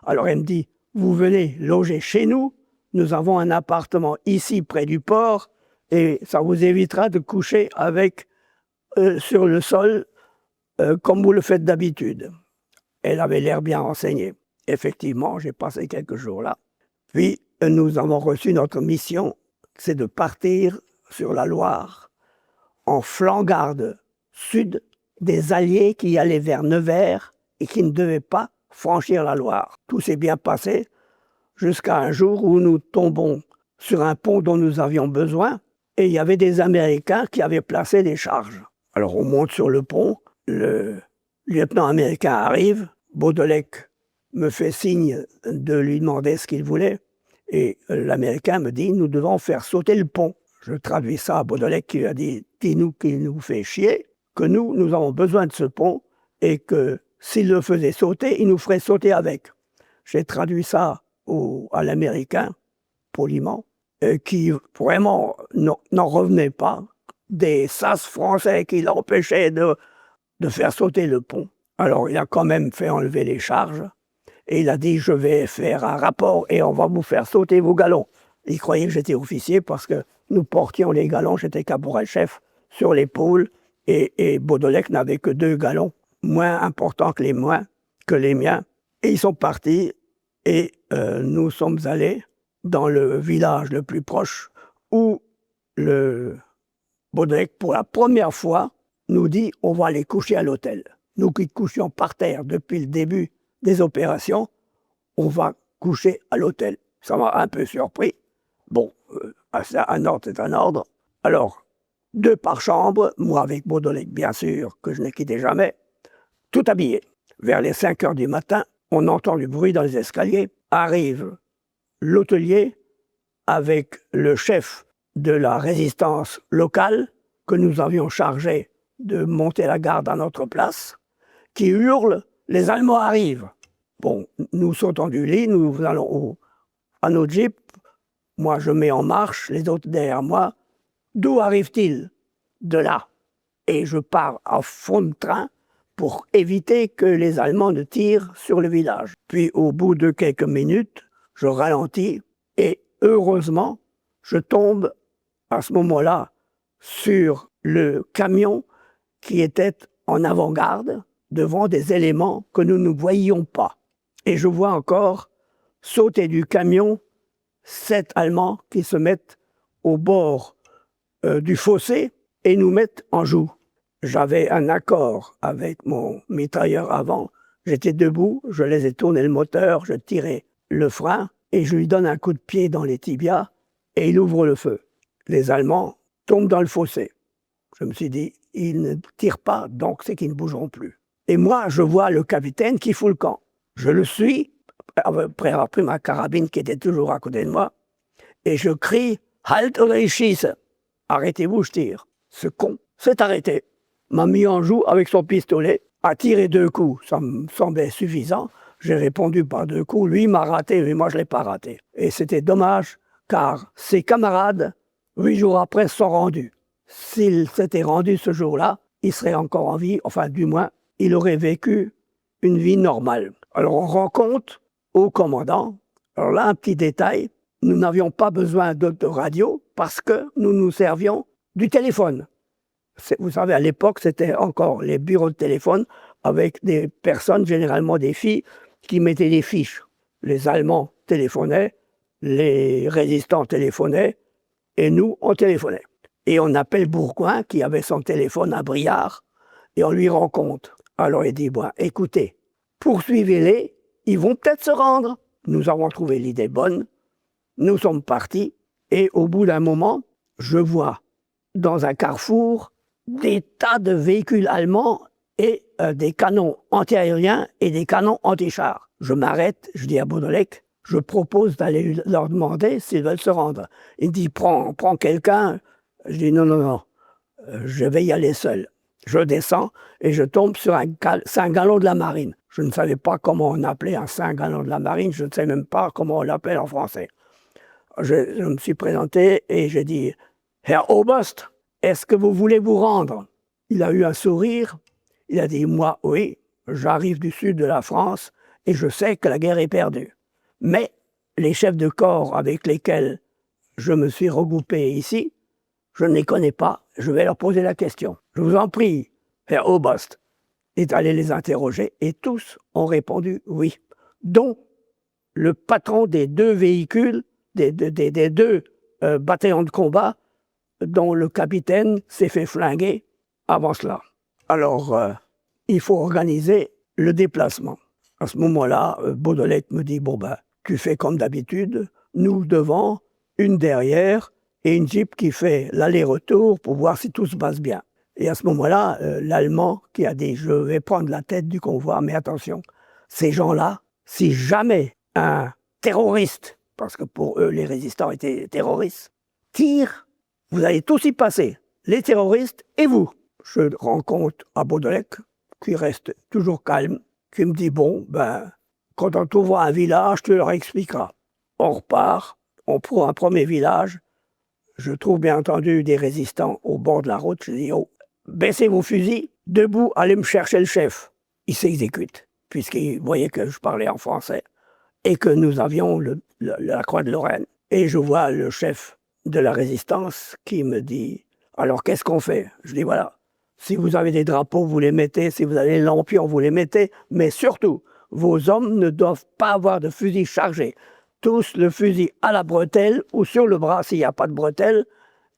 Speaker 1: Alors elle me dit, vous venez loger chez nous, nous avons un appartement ici près du port et ça vous évitera de coucher sur le sol comme vous le faites d'habitude. Elle avait l'air bien renseignée. Effectivement, j'ai passé quelques jours là. Puis nous avons reçu notre mission, c'est de partir sur la Loire en flanc-garde sud des Alliés qui allaient vers Nevers et qui ne devaient pas franchir la Loire. Tout s'est bien passé jusqu'à un jour où nous tombons sur un pont dont nous avions besoin et il y avait des Américains qui avaient placé des charges. Alors on monte sur le pont, le lieutenant américain arrive, Baudolec me fait signe de lui demander ce qu'il voulait et l'Américain me dit « nous devons faire sauter le pont ». Je traduis ça à Baudolec qui lui a dit « dis-nous qu'il nous fait chier, que nous avons besoin de ce pont et que s'il le faisait sauter, il nous ferait sauter avec ». J'ai traduit ça à l'Américain, poliment, qui vraiment n'en revenait pas des sas français qui l'empêchaient de faire sauter le pont. Alors il a quand même fait enlever les charges et il a dit « je vais faire un rapport et on va vous faire sauter vos galons ». Il croyait que j'étais officier parce que nous portions les galons, j'étais caporal-chef sur l'épaule et Baudolec n'avait que 2 galons, moins importants que les miens. Et ils sont partis et nous sommes allés dans le village le plus proche où le Baudolec, pour la première fois, nous dit « on va aller coucher à l'hôtel ». Nous qui couchions par terre depuis le début des opérations, on va coucher à l'hôtel. Ça m'a un peu surpris. Bon, un ordre, c'est un ordre. Alors, 2 par chambre, moi avec Baudolec, bien sûr, que je ne quittais jamais, tout habillé. Vers les 5 heures du matin, on entend du bruit dans les escaliers. Arrive l'hôtelier avec le chef de la résistance locale que nous avions chargé de monter la garde à notre place, qui hurle « les Allemands arrivent ». Bon, nous sautons du lit, nous allons à nos jeeps. Moi, je mets en marche, les autres derrière moi. D'où arrive-t-il? De là. Et je pars à fond de train pour éviter que les Allemands ne tirent sur le village. Puis, au bout de quelques minutes, je ralentis et heureusement, je tombe à ce moment-là sur le camion qui était en avant-garde devant des éléments que nous ne voyions pas. Et je vois encore sauter du camion 7 Allemands qui se mettent au bord du fossé et nous mettent en joue. J'avais un accord avec mon mitrailleur avant. J'étais debout, je les ai tourné le moteur, je tirais le frein et je lui donne un coup de pied dans les tibias et il ouvre le feu. Les Allemands tombent dans le fossé. Je me suis dit, ils ne tirent pas, donc c'est qu'ils ne bougeront plus. Et moi, je vois le capitaine qui fout le camp. Je le suis, après avoir pris ma carabine qui était toujours à côté de moi, et je crie « Halt oder ich schieße !»« Arrêtez-vous, je tire !» Ce con s'est arrêté, m'a mis en joue avec son pistolet, a tiré 2 coups. Ça me semblait suffisant. J'ai répondu par 2 coups. Lui m'a raté, mais moi je ne l'ai pas raté. Et c'était dommage, car ses camarades, 8 jours après, sont rendus. S'il s'était rendu ce jour-là, il serait encore en vie, enfin du moins, il aurait vécu une vie normale. Alors on rend compte au commandant. Alors là, un petit détail, nous n'avions pas besoin de radio parce que nous nous servions du téléphone. Vous savez, à l'époque, c'était encore les bureaux de téléphone avec des personnes, généralement des filles, qui mettaient des fiches. Les Allemands téléphonaient, les résistants téléphonaient, et nous, on téléphonait. Et on appelle Bourgoin, qui avait son téléphone à Briard, et on lui rend compte. Alors il dit, bon, écoutez, poursuivez-les, ils vont peut-être se rendre. Nous avons trouvé l'idée bonne, nous sommes partis, et au bout d'un moment, je vois dans un carrefour des tas de véhicules allemands et des canons antiaériens et des canons anti-chars. Je m'arrête, je dis à Baudolec, je propose d'aller leur demander s'ils veulent se rendre. Il dit, prends quelqu'un. Je dis, non, je vais y aller seul. Je descends et je tombe sur un Saint-Galon de la marine. Je ne savais pas comment on appelait un Saint-Galon de la marine, je ne sais même pas comment on l'appelle en français. Je me suis présenté et j'ai dit, Herr Oberst, est-ce que vous voulez vous rendre? il a eu un sourire. Il a dit, moi, oui, j'arrive du sud de la France et je sais que la guerre est perdue. Mais les chefs de corps avec lesquels je me suis regroupé ici, je ne les connais pas, je vais leur poser la question. Je vous en prie, Herr Oberst, est allé les interroger et tous ont répondu oui, dont le patron des 2 véhicules, des 2 bataillons de combat, dont le capitaine s'est fait flinguer avant cela. Alors, il faut organiser le déplacement. À ce moment-là, Baudolec me dit, bon ben, tu fais comme d'habitude, nous devant, une derrière, et une Jeep qui fait l'aller-retour pour voir si tout se passe bien. Et à ce moment-là, l'Allemand qui a dit, je vais prendre la tête du convoi, mais attention, ces gens-là, si jamais un terroriste, parce que pour eux, les résistants étaient terroristes, tire, vous allez tous y passer, les terroristes et vous. Je rends compte à Baudolec, qui reste toujours calme, qui me dit, bon, ben, quand on trouvera un village, tu leur expliqueras. On repart, on prend un premier village, je trouve bien entendu des résistants au bord de la route, je dis, oh, baissez vos fusils, debout, allez me chercher le chef. Il s'exécute, puisqu'il voyait que je parlais en français, et que nous avions la Croix de Lorraine. Et je vois le chef de la résistance qui me dit, alors qu'est-ce qu'on fait? Je dis, voilà, si vous avez des drapeaux, vous les mettez, si vous avez des lampions, vous les mettez, mais surtout, vos hommes ne doivent pas avoir de fusil chargé. Tous le fusil à la bretelle ou sur le bras s'il n'y a pas de bretelle,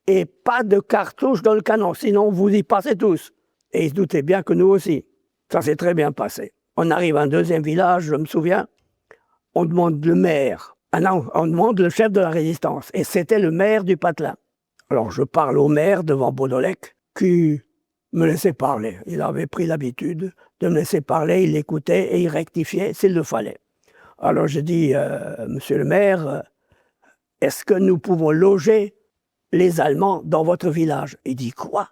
Speaker 1: et pas de cartouche dans le canon, sinon vous y passez tous. Et ils se doutaient bien que nous aussi. Ça s'est très bien passé. On arrive à un deuxième village, je me souviens, on demande le maire. Ah non, on demande le chef de la résistance, et c'était le maire du Patelin. Alors je parle au maire devant Baudolec, qui me laissait parler. Il avait pris l'habitude de me laisser parler, il écoutait et il rectifiait s'il le fallait. Alors je dis, monsieur le maire, est-ce que nous pouvons loger les Allemands dans votre village? Il dit, quoi?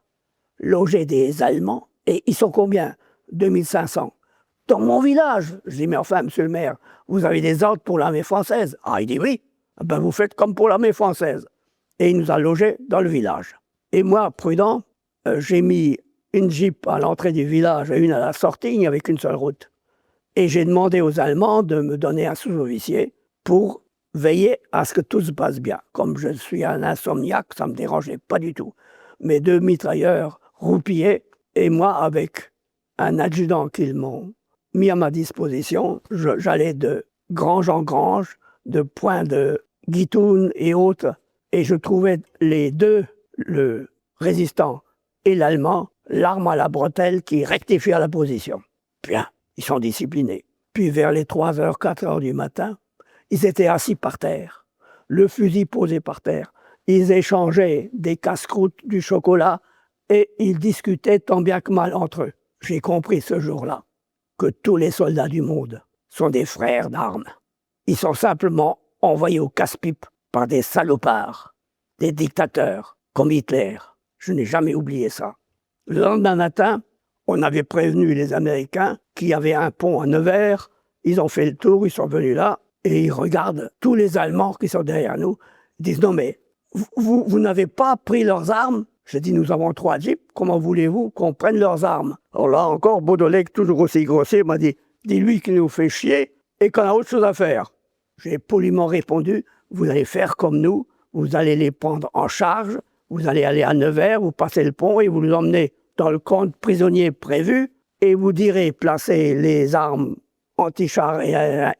Speaker 1: Loger des Allemands? Et ils sont combien? 2500. Dans mon village? Je dis, mais enfin, monsieur le maire, vous avez des ordres pour l'armée française? Ah, il dit, oui. Ben, vous faites comme pour l'armée française. Et il nous a logés dans le village. Et moi, prudent, j'ai mis une Jeep à l'entrée du village et une à la sortie, il n'y avait qu'une seule route. Et j'ai demandé aux Allemands de me donner un sous-officier pour veiller à ce que tout se passe bien. Comme je suis un insomniaque, ça ne me dérangeait pas du tout. Mes 2 mitrailleurs roupillaient, et moi, avec un adjudant qu'ils m'ont mis à ma disposition, j'allais de grange en grange, de points de Guitoun et autres, et je trouvais les 2, le résistant et l'Allemand, l'arme à la bretelle qui rectifie à la position. Bien, ils sont disciplinés. Puis vers les 3h, 4h du matin, ils étaient assis par terre, le fusil posé par terre. Ils échangeaient des casse-croûtes, du chocolat, et ils discutaient tant bien que mal entre eux. J'ai compris ce jour-là que tous les soldats du monde sont des frères d'armes. Ils sont simplement envoyés au casse-pipe par des salopards, des dictateurs, comme Hitler. Je n'ai jamais oublié ça. Le lendemain matin, on avait prévenu les Américains qu'il y avait un pont à Nevers. Ils ont fait le tour, ils sont venus là, et ils regardent tous les Allemands qui sont derrière nous. Ils disent, non mais, vous n'avez pas pris leurs armes? J'ai dit, nous avons 3 jeeps, comment voulez-vous qu'on prenne leurs armes? Alors là encore, Baudolec, toujours aussi grossier, m'a dit, dis-lui qu'il nous fait chier et qu'on a autre chose à faire. J'ai poliment répondu, vous allez faire comme nous, vous allez les prendre en charge, vous allez aller à Nevers, vous passez le pont et vous nous emmenez dans le camp de prisonniers prévu, et vous direz placer les armes anti-chars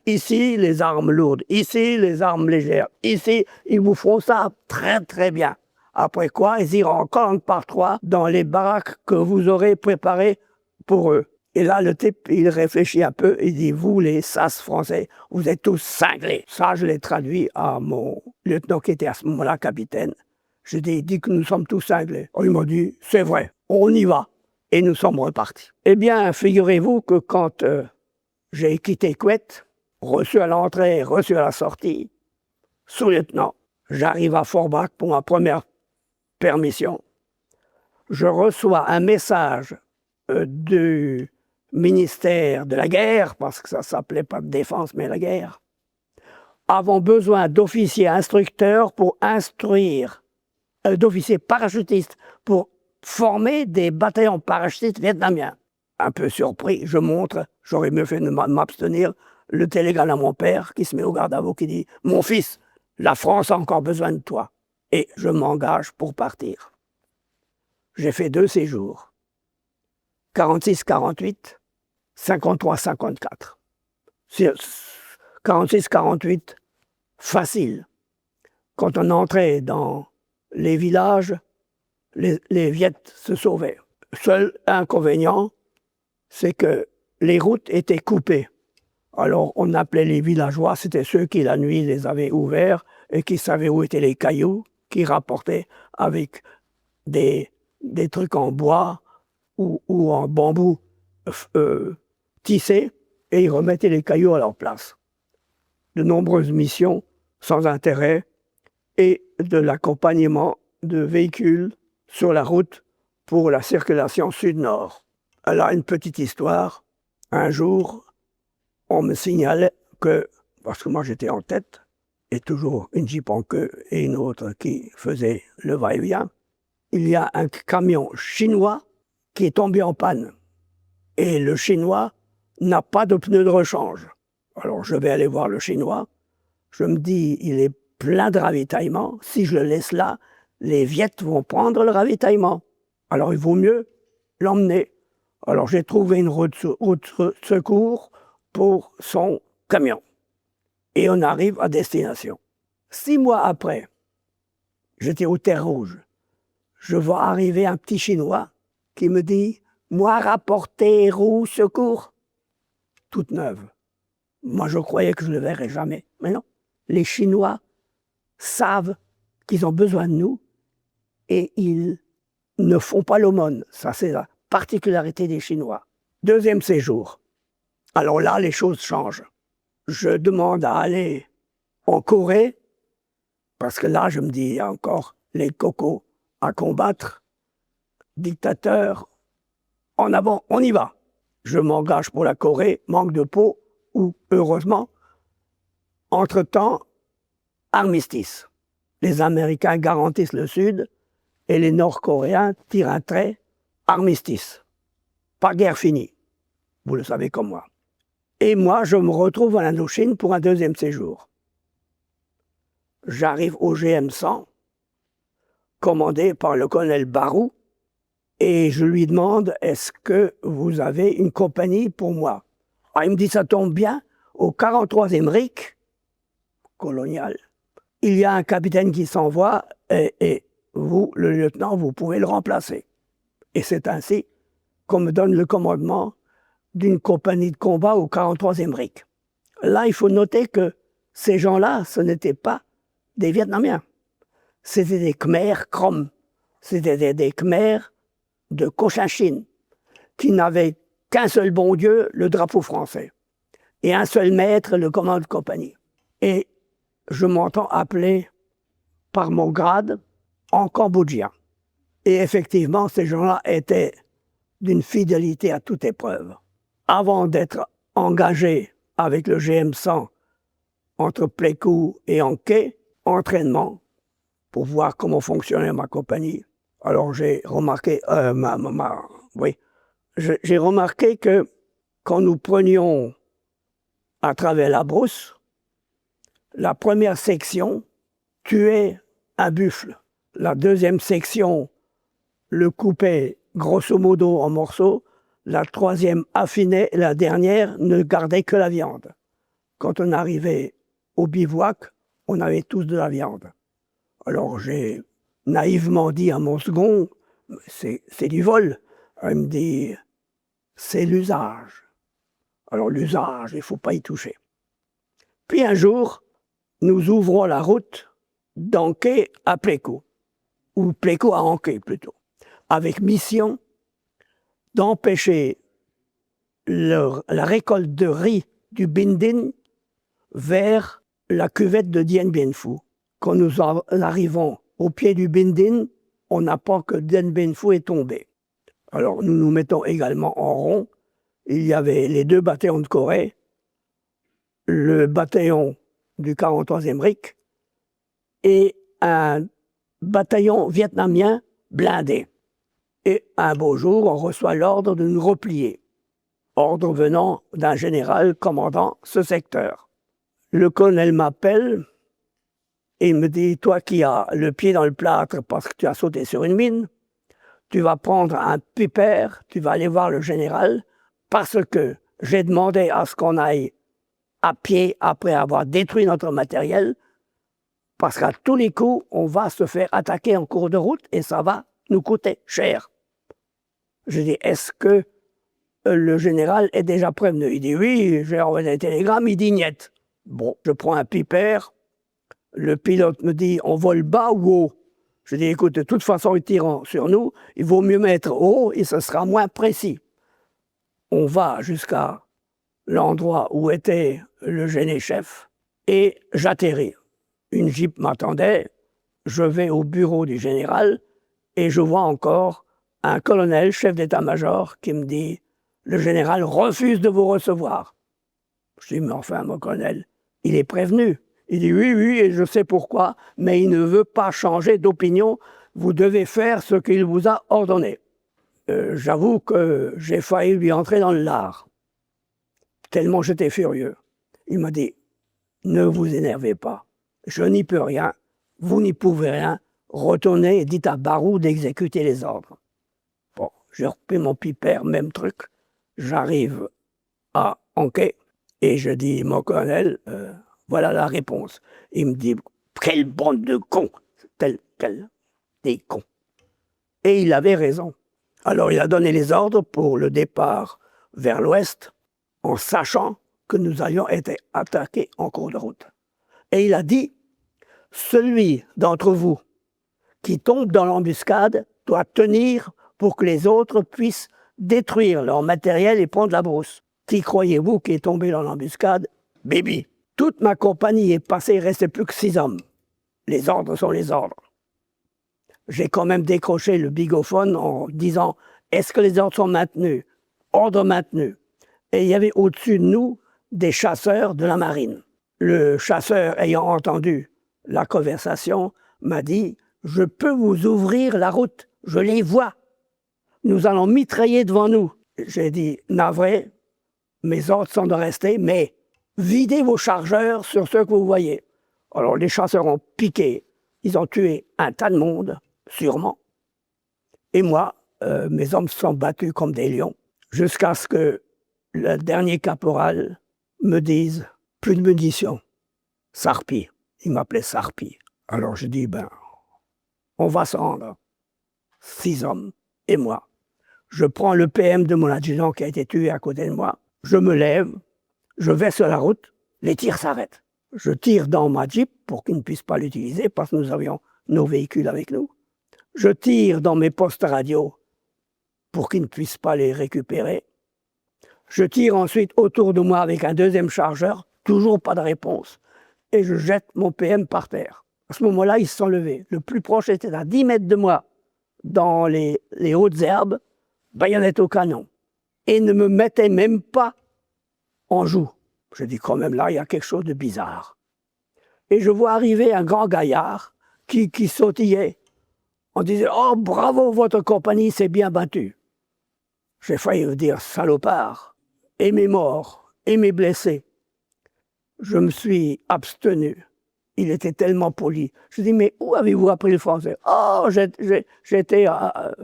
Speaker 1: ici, les armes lourdes ici, les armes légères ici. Ils vous feront ça très très bien. Après quoi, ils iront en colonne par 3 dans les baraques que vous aurez préparées pour eux. Et là, le type, il réfléchit un peu, il dit, vous les sas français, vous êtes tous cinglés. Ça, je l'ai traduit à mon lieutenant qui était à ce moment-là capitaine. Je lui ai dit que nous sommes tous cinglés. Il m'a dit, c'est vrai, on y va. Et nous sommes repartis. Eh bien, figurez-vous que quand j'ai quitté Couette, reçu à l'entrée, reçu à la sortie, sous-lieutenant, j'arrive à Forbach pour ma première permission. Je reçois un message du ministère de la guerre, parce que ça ne s'appelait pas de défense, mais la guerre, avons besoin d'officiers instructeurs pour instruire, d'officiers parachutistes pour former des bataillons parachutistes vietnamiens. Un peu surpris, je montre, j'aurais mieux fait de m'abstenir, le télégramme à mon père qui se met au garde à vous, qui dit « Mon fils, la France a encore besoin de toi. » Et je m'engage pour partir. J'ai fait 2 séjours. 46-48, 53-54. 46-48, facile. Quand on entrait dans les villages, les Viettes se sauvaient. Seul inconvénient, c'est que les routes étaient coupées. Alors on appelait les villageois, c'était ceux qui la nuit les avaient ouverts et qui savaient où étaient les cailloux, qui rapportaient avec des trucs en bois ou en bambou tissés, et ils remettaient les cailloux à leur place. De nombreuses missions sans intérêt et de l'accompagnement de véhicules sur la route pour la circulation sud-nord. Alors, une petite histoire. Un jour, on me signalait que, parce que moi j'étais en tête, et toujours une Jeep en queue et une autre qui faisait le va-et-vient, il y a un camion chinois qui est tombé en panne. Et le Chinois n'a pas de pneus de rechange. Alors je vais aller voir le Chinois. Je me dis, il est plein de ravitaillement. Si je le laisse là, les Viettes vont prendre le ravitaillement. Alors il vaut mieux l'emmener. Alors j'ai trouvé une route de secours pour son camion. Et on arrive à destination. 6 mois après, j'étais aux Terres Rouges. Je vois arriver un petit Chinois qui me dit « Moi, rapporter roue secours ?» Toute neuve. Moi, je croyais que je ne le verrais jamais. Mais non, les Chinois savent qu'ils ont besoin de nous et ils ne font pas l'aumône. Ça, c'est la particularité des Chinois. 2e séjour. Alors là, les choses changent. Je demande à aller en Corée, parce que là, je me dis, il y a encore les cocos à combattre. Dictateur, en avant, on y va. Je m'engage pour la Corée, manque de peau, ou heureusement, entre-temps, armistice. Les Américains garantissent le Sud et les Nord-Coréens tirent un trait, armistice. Pas guerre finie. Vous le savez comme moi. Et moi, je me retrouve en Indochine pour un 2e séjour. J'arrive au GM100, commandé par le colonel Barou, et je lui demande « Est-ce que vous avez une compagnie pour moi ?» Il me dit « Ça tombe bien, au 43e RIC, colonial, il y a un capitaine qui s'envoie et vous, le lieutenant, vous pouvez le remplacer. » Et c'est ainsi qu'on me donne le commandement d'une compagnie de combat au 43e RIC. Là, il faut noter que ces gens-là, ce n'étaient pas des Vietnamiens. C'était des Khmers Krom. C'était des Khmers de Cochinchine, qui n'avaient qu'un seul bon Dieu, le drapeau français, et un seul maître, le commandant de compagnie. Et je m'entends appeler par mon grade en cambodgien. Et effectivement, ces gens-là étaient d'une fidélité à toute épreuve. Avant d'être engagé avec le GM100 entre Pleiku et Anké, entraînement pour voir comment fonctionnait ma compagnie. Alors j'ai remarqué, j'ai remarqué que quand nous prenions à travers la brousse, la première section tuait un buffle. La 2e section le coupait grosso modo en morceaux. La 3e affinait, la dernière ne gardait que la viande. Quand on arrivait au bivouac, on avait tous de la viande. Alors j'ai naïvement dit à mon second, c'est du vol. Il me dit, c'est l'usage. Alors l'usage, il ne faut pas y toucher. Puis un jour, nous ouvrons la route d'Anké à Pleiku, ou Pleiku à Anké plutôt, avec mission d'empêcher la récolte de riz du Bindin vers la cuvette de Dien Bien Phu. Quand nous arrivons au pied du Bindin, on apprend que Dien Bien Phu est tombé. Alors nous nous mettons également en rond. Il y avait les 2 bataillons de Corée, le bataillon du 43e RIC et un bataillon vietnamien blindé. Et un beau jour, on reçoit l'ordre de nous replier. Ordre venant d'un général commandant ce secteur. Le colonel m'appelle et il me dit, toi qui as le pied dans le plâtre parce que tu as sauté sur une mine, tu vas prendre un pipère, tu vas aller voir le général parce que j'ai demandé à ce qu'on aille à pied après avoir détruit notre matériel, parce qu'à tous les coups, on va se faire attaquer en cours de route et ça va nous coûter cher. Je dis, est-ce que le général est déjà prévenu? Il dit, oui, j'ai envoyé un télégramme, il dit, niet. Bon, je prends un pipère, le pilote me dit, on vole bas ou haut? Je dis, écoute, de toute façon, ils tirent sur nous, il vaut mieux mettre haut et ce sera moins précis. On va jusqu'à l'endroit où était le géné-chef et j'atterris. Une jeep m'attendait, je vais au bureau du général et je vois encore un colonel, chef d'état-major, qui me dit « Le général refuse de vous recevoir ». Je dis « Mais enfin, mon colonel, il est prévenu ». Il dit « Oui, oui, et je sais pourquoi, mais il ne veut pas changer d'opinion. Vous devez faire ce qu'il vous a ordonné ». J'avoue que j'ai failli lui entrer dans le lard, tellement j'étais furieux. Il m'a dit « Ne vous énervez pas, je n'y peux rien, vous n'y pouvez rien, retournez et dites à Barou d'exécuter les ordres ». Bon, j'ai repris mon pipère, même truc, j'arrive à Anquet et je dis « Mon colonel, voilà la réponse ». Il me dit « Quelle bande de cons !» Des cons. Et il avait raison. Alors il a donné les ordres pour le départ vers l'ouest, en sachant que nous allions être attaqués en cours de route. Et il a dit, celui d'entre vous qui tombe dans l'embuscade doit tenir pour que les autres puissent détruire leur matériel et prendre la brousse. Qui croyez-vous qui est tombé dans l'embuscade? Bibi. Toute ma compagnie est passée, il ne restait plus que 6 hommes. Les ordres sont les ordres. J'ai quand même décroché le bigophone en disant « Est-ce que les ordres sont maintenus ?» Ordre maintenu. Et il y avait au-dessus de nous des chasseurs de la marine. Le chasseur, ayant entendu la conversation, m'a dit « Je peux vous ouvrir la route, je les vois. Nous allons mitrailler devant nous. » J'ai dit « Navré, mes ordres sont de rester, mais videz vos chargeurs sur ceux que vous voyez. » Alors les chasseurs ont piqué, ils ont tué un tas de monde, sûrement. Et moi, mes hommes se sont battus comme des lions, jusqu'à ce que le dernier caporal me dise « Plus de munitions. Sarpi. » Il m'appelait Sarpi. Alors je dis « Ben, on va s'en rendre. 6 hommes et moi. » Je prends le PM de mon adjudant qui a été tué à côté de moi. Je me lève, je vais sur la route, les tirs s'arrêtent. Je tire dans ma Jeep pour qu'ils ne puissent pas l'utiliser parce que nous avions nos véhicules avec nous. Je tire dans mes postes radio pour qu'ils ne puissent pas les récupérer. Je tire ensuite autour de moi avec un deuxième chargeur, toujours pas de réponse. Et je jette mon PM par terre. À ce moment-là, ils se sont levés. Le plus proche était à 10 mètres de moi, dans les hautes herbes, baïonnette au canon. Et ne me mettait même pas en joue. Je dis quand même là, il y a quelque chose de bizarre. Et je vois arriver un grand gaillard qui sautillait. On disait « Oh, bravo, votre compagnie s'est bien battue. » J'ai failli vous dire « salopard » et mes morts et mes blessés. Je me suis abstenu. Il était tellement poli. Je dis « Mais où avez-vous appris le français ?»« Oh, j'ai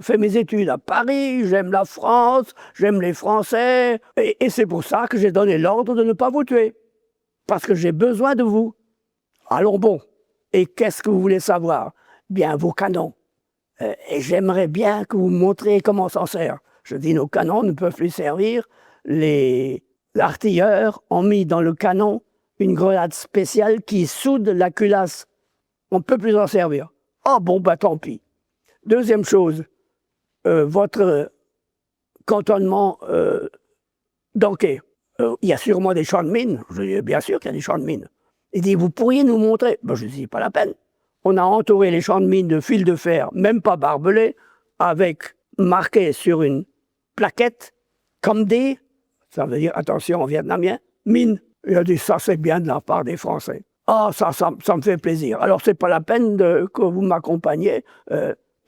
Speaker 1: fait mes études à Paris, j'aime la France, j'aime les Français. Et c'est pour ça que j'ai donné l'ordre de ne pas vous tuer. Parce que j'ai besoin de vous. Allons bon. Et qu'est-ce que vous voulez savoir? Bien, vos canons. Et j'aimerais bien que vous me montriez comment on s'en sert. » Je dis « Nos canons ne peuvent plus servir. Les artilleurs ont mis dans le canon une grenade spéciale qui soude la culasse. On ne peut plus en servir. » Oh bon, bah tant pis. Deuxième chose, votre cantonnement d'Anquet. Il y a sûrement des champs de mines. Je dis, bien sûr qu'il y a des champs de mines. Il dit, vous pourriez nous montrer? Ben, je dis, pas la peine. On a entouré les champs de mines de fils de fer, même pas barbelés, avec marqué sur une plaquette, comme des, ça veut dire, attention en vietnamien, mines. Il a dit, ça c'est bien de la part des Français. Ah, ça me fait plaisir. Alors c'est pas la peine que vous m'accompagniez.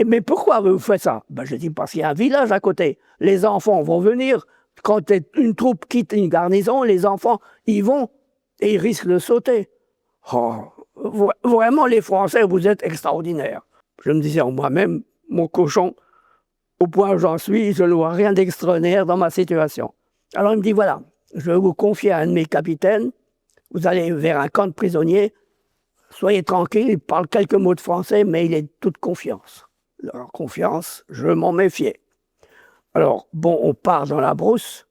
Speaker 1: Mais pourquoi vous faites ça? Je dis, parce qu'il y a un village à côté. Les enfants vont venir. Quand une troupe quitte une garnison, les enfants y vont et ils risquent de sauter. Oh, vraiment, les Français, vous êtes extraordinaires. Je me disais en moi-même, mon cochon, au point où j'en suis, je ne vois rien d'extraordinaire dans ma situation. Alors il me dit, voilà, je vais vous confier à un de mes capitaines, vous allez vers un camp de prisonniers, soyez tranquille, il parle quelques mots de français, mais il est de toute confiance. Alors confiance, je m'en méfiais. Alors bon, on part dans la brousse,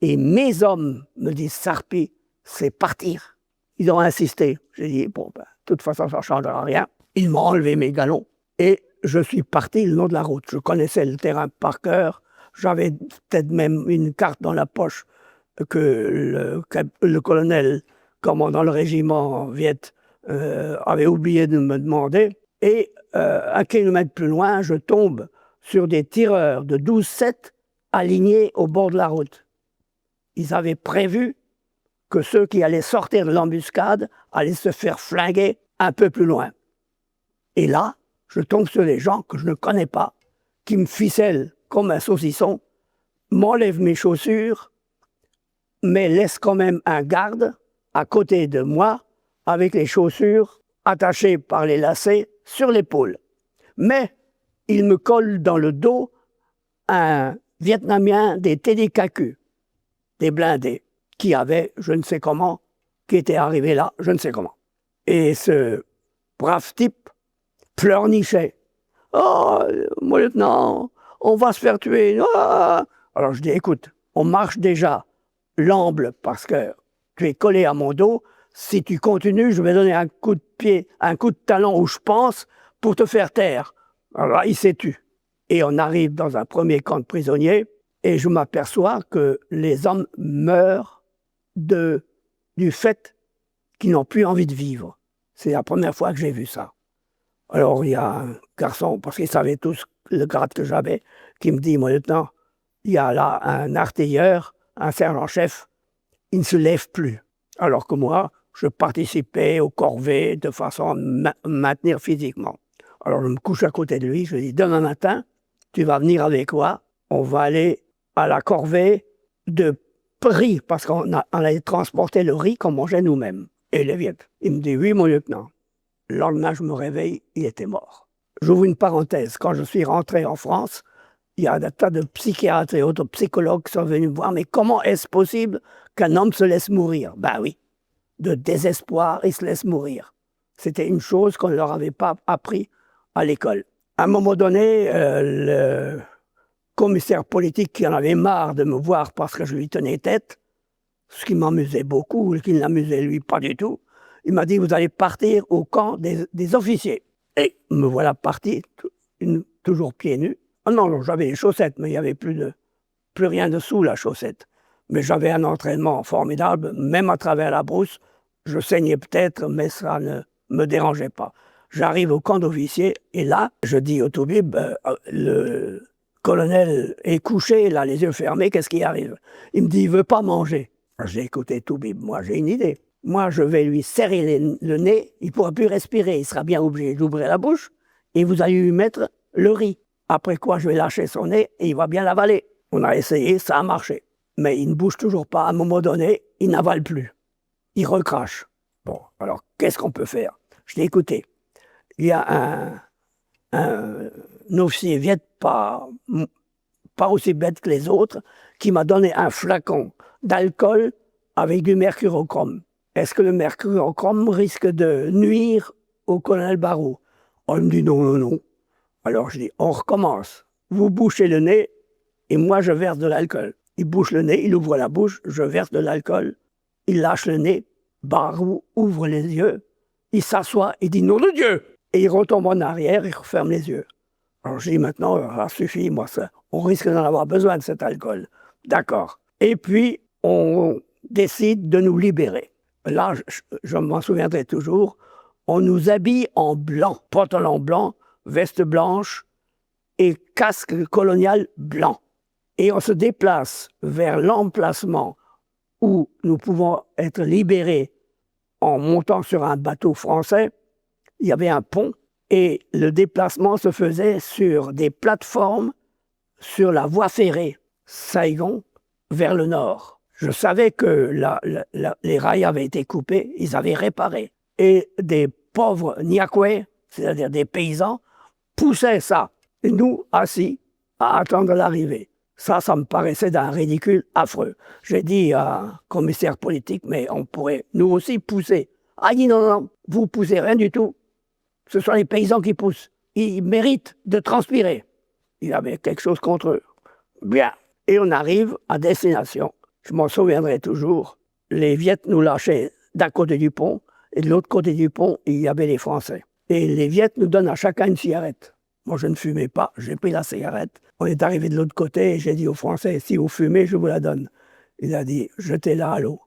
Speaker 1: et mes hommes me disent, Sarpi, c'est partir. Ils ont insisté. J'ai dit, bon, de toute façon, ça ne changera rien. Ils m'ont enlevé mes galons, et je suis parti le long de la route. Je connaissais le terrain par cœur. J'avais peut-être même une carte dans la poche que le colonel, commandant le régiment Viet, avait oublié de me demander. Et 1 kilomètre plus loin, je tombe sur des tireurs de 12-7 alignés au bord de la route. Ils avaient prévu que ceux qui allaient sortir de l'embuscade allaient se faire flinguer un peu plus loin. Et là, je tombe sur des gens que je ne connais pas, qui me ficellent comme un saucisson, m'enlèvent mes chaussures, mais laissent quand même un garde à côté de moi, avec les chaussures attachées par les lacets sur l'épaule. Mais il me colle dans le dos un Vietnamien des TDKQ, des blindés, qui avait, je ne sais comment, qui était arrivé là, je ne sais comment. Et ce brave type pleurnichait. « Oh, mon lieutenant, on va se faire tuer. Ah !» Alors je dis, écoute, on marche déjà l'amble parce que tu es collé à mon dos. Si tu continues, je vais donner un coup de pied, un coup de talon où je pense pour te faire taire. Alors là, il s'est tu. Et on arrive dans un premier camp de prisonniers et je m'aperçois que les hommes meurent du fait qu'ils n'ont plus envie de vivre. C'est la première fois que j'ai vu ça. Alors il y a un garçon, parce qu'ils savaient tous le grade que j'avais, qui me dit, mon lieutenant, il y a là un artilleur, un sergent-chef, il ne se lève plus. Alors que moi, je participais aux corvées de façon à me maintenir physiquement. Alors je me couche à côté de lui, je lui dis, demain matin, tu vas venir avec moi, on va aller à la corvée de riz, parce qu'on allait transporter le riz qu'on mangeait nous-mêmes. Et les Viet. Il me dit, oui, mon lieutenant. Le lendemain, je me réveille, il était mort. J'ouvre une parenthèse. Quand je suis rentré en France, il y a des tas de psychiatres et autres psychologues qui sont venus me voir. Mais comment est-ce possible qu'un homme se laisse mourir? Ben oui, de désespoir, il se laisse mourir. C'était une chose qu'on ne leur avait pas appris à l'école. À un moment donné, le commissaire politique qui en avait marre de me voir parce que je lui tenais tête, ce qui m'amusait beaucoup, ce qui ne l'amusait lui pas du tout, il m'a dit, vous allez partir au camp des officiers. Et me voilà parti, toujours pieds nus. Ah non, j'avais les chaussettes, mais il n'y avait plus rien dessous la chaussette. Mais j'avais un entraînement formidable, même à travers la brousse. Je saignais peut-être, mais ça ne me dérangeait pas. J'arrive au camp d'officiers, et là, je dis au Toubib, le colonel est couché, il a les yeux fermés, qu'est-ce qui arrive? Il me dit, il ne veut pas manger. J'ai écouté Toubib, moi j'ai une idée. Moi, je vais lui serrer le nez, il ne pourra plus respirer, il sera bien obligé d'ouvrir la bouche, et vous allez lui mettre le riz. Après quoi, je vais lâcher son nez, et il va bien l'avaler. On a essayé, ça a marché. Mais il ne bouge toujours pas. À un moment donné, il n'avale plus. Il recrache. Bon, alors, qu'est-ce qu'on peut faire? Je l'ai écouté. Il y a un officier viet, pas aussi bête que les autres, qui m'a donné un flacon d'alcool avec du mercurochrome. Est-ce que le mercurochrome risque de nuire au colonel Barrault? On me dit non, non, non. Alors je dis, on recommence. Vous bouchez le nez et moi je verse de l'alcool. Il bouche le nez, il ouvre la bouche, je verse de l'alcool. Il lâche le nez, Barrault ouvre les yeux, il s'assoit, il dit nom de Dieu. Et il retombe en arrière, il referme les yeux. Alors je dis maintenant, ça suffit, moi ça. On risque d'en avoir besoin de cet alcool. D'accord. Et puis on décide de nous libérer. Là, je m'en souviendrai toujours, on nous habille en blanc, pantalon blanc, veste blanche et casque colonial blanc. Et on se déplace vers l'emplacement où nous pouvons être libérés en montant sur un bateau français. Il y avait un pont Et le déplacement se faisait sur des plateformes sur la voie ferrée, Saigon vers le nord. Je savais que les rails avaient été coupés, ils avaient réparé. Et des pauvres Niakwe, c'est-à-dire des paysans, poussaient ça. Et nous, assis, à attendre l'arrivée. Ça me paraissait d'un ridicule affreux. J'ai dit à un commissaire politique, mais on pourrait nous aussi pousser. Ah, il dit non, vous poussez rien du tout. Ce sont les paysans qui poussent. Ils méritent de transpirer. Il avait quelque chose contre eux. Bien. Et on arrive à destination. Je m'en souviendrai toujours. Les Viettes nous lâchaient d'un côté du pont, et de l'autre côté du pont, il y avait les Français. Et les Viettes nous donnent à chacun une cigarette. Moi, je ne fumais pas, j'ai pris la cigarette. On est arrivé de l'autre côté et j'ai dit aux Français, si vous fumez, je vous la donne. Il a dit, jetez-la à l'eau.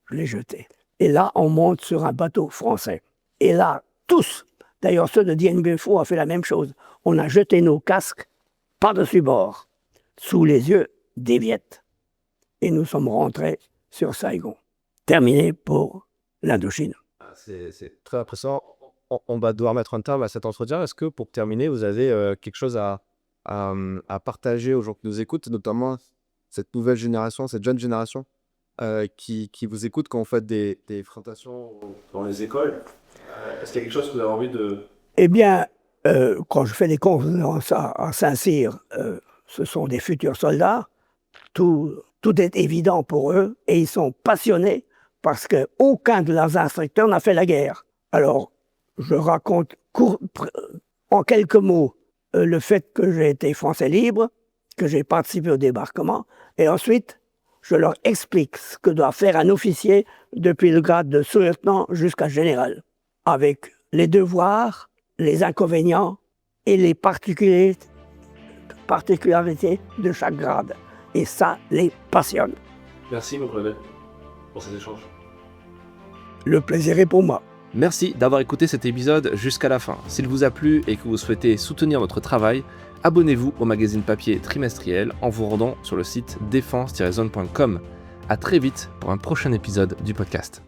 Speaker 1: Je l'ai jetée. Et là, on monte sur un bateau français. Et là, tous, d'ailleurs ceux de Dien Bien Phu ont fait la même chose. On a jeté nos casques par-dessus bord, sous les yeux des Viettes. Et nous sommes rentrés sur Saigon. Terminé pour l'Indochine.
Speaker 3: C'est très impressionnant. On va devoir mettre un terme à cet entretien. Est-ce que, pour terminer, vous avez quelque chose à partager aux gens qui nous écoutent, notamment cette nouvelle génération, cette jeune génération qui vous écoute quand vous faites des présentations dans les écoles? Est-ce qu'il y a quelque chose que vous avez envie de...
Speaker 1: Eh bien, quand je fais des conférences à Saint-Cyr, ce sont des futurs soldats. Tout est évident pour eux et ils sont passionnés parce qu'aucun de leurs instructeurs n'a fait la guerre. Alors, je raconte en quelques mots le fait que j'ai été français libre, que j'ai participé au débarquement, et ensuite, je leur explique ce que doit faire un officier depuis le grade de sous-lieutenant jusqu'à général, avec les devoirs, les inconvénients et les particularités de chaque grade. Et ça les passionne.
Speaker 2: Merci, mon colonel, pour cet échange.
Speaker 1: Le plaisir est pour moi.
Speaker 2: Merci d'avoir écouté cet épisode jusqu'à la fin. S'il vous a plu et que vous souhaitez soutenir notre travail, abonnez-vous au magazine papier trimestriel en vous rendant sur le site défense-zone.com. À très vite pour un prochain épisode du podcast.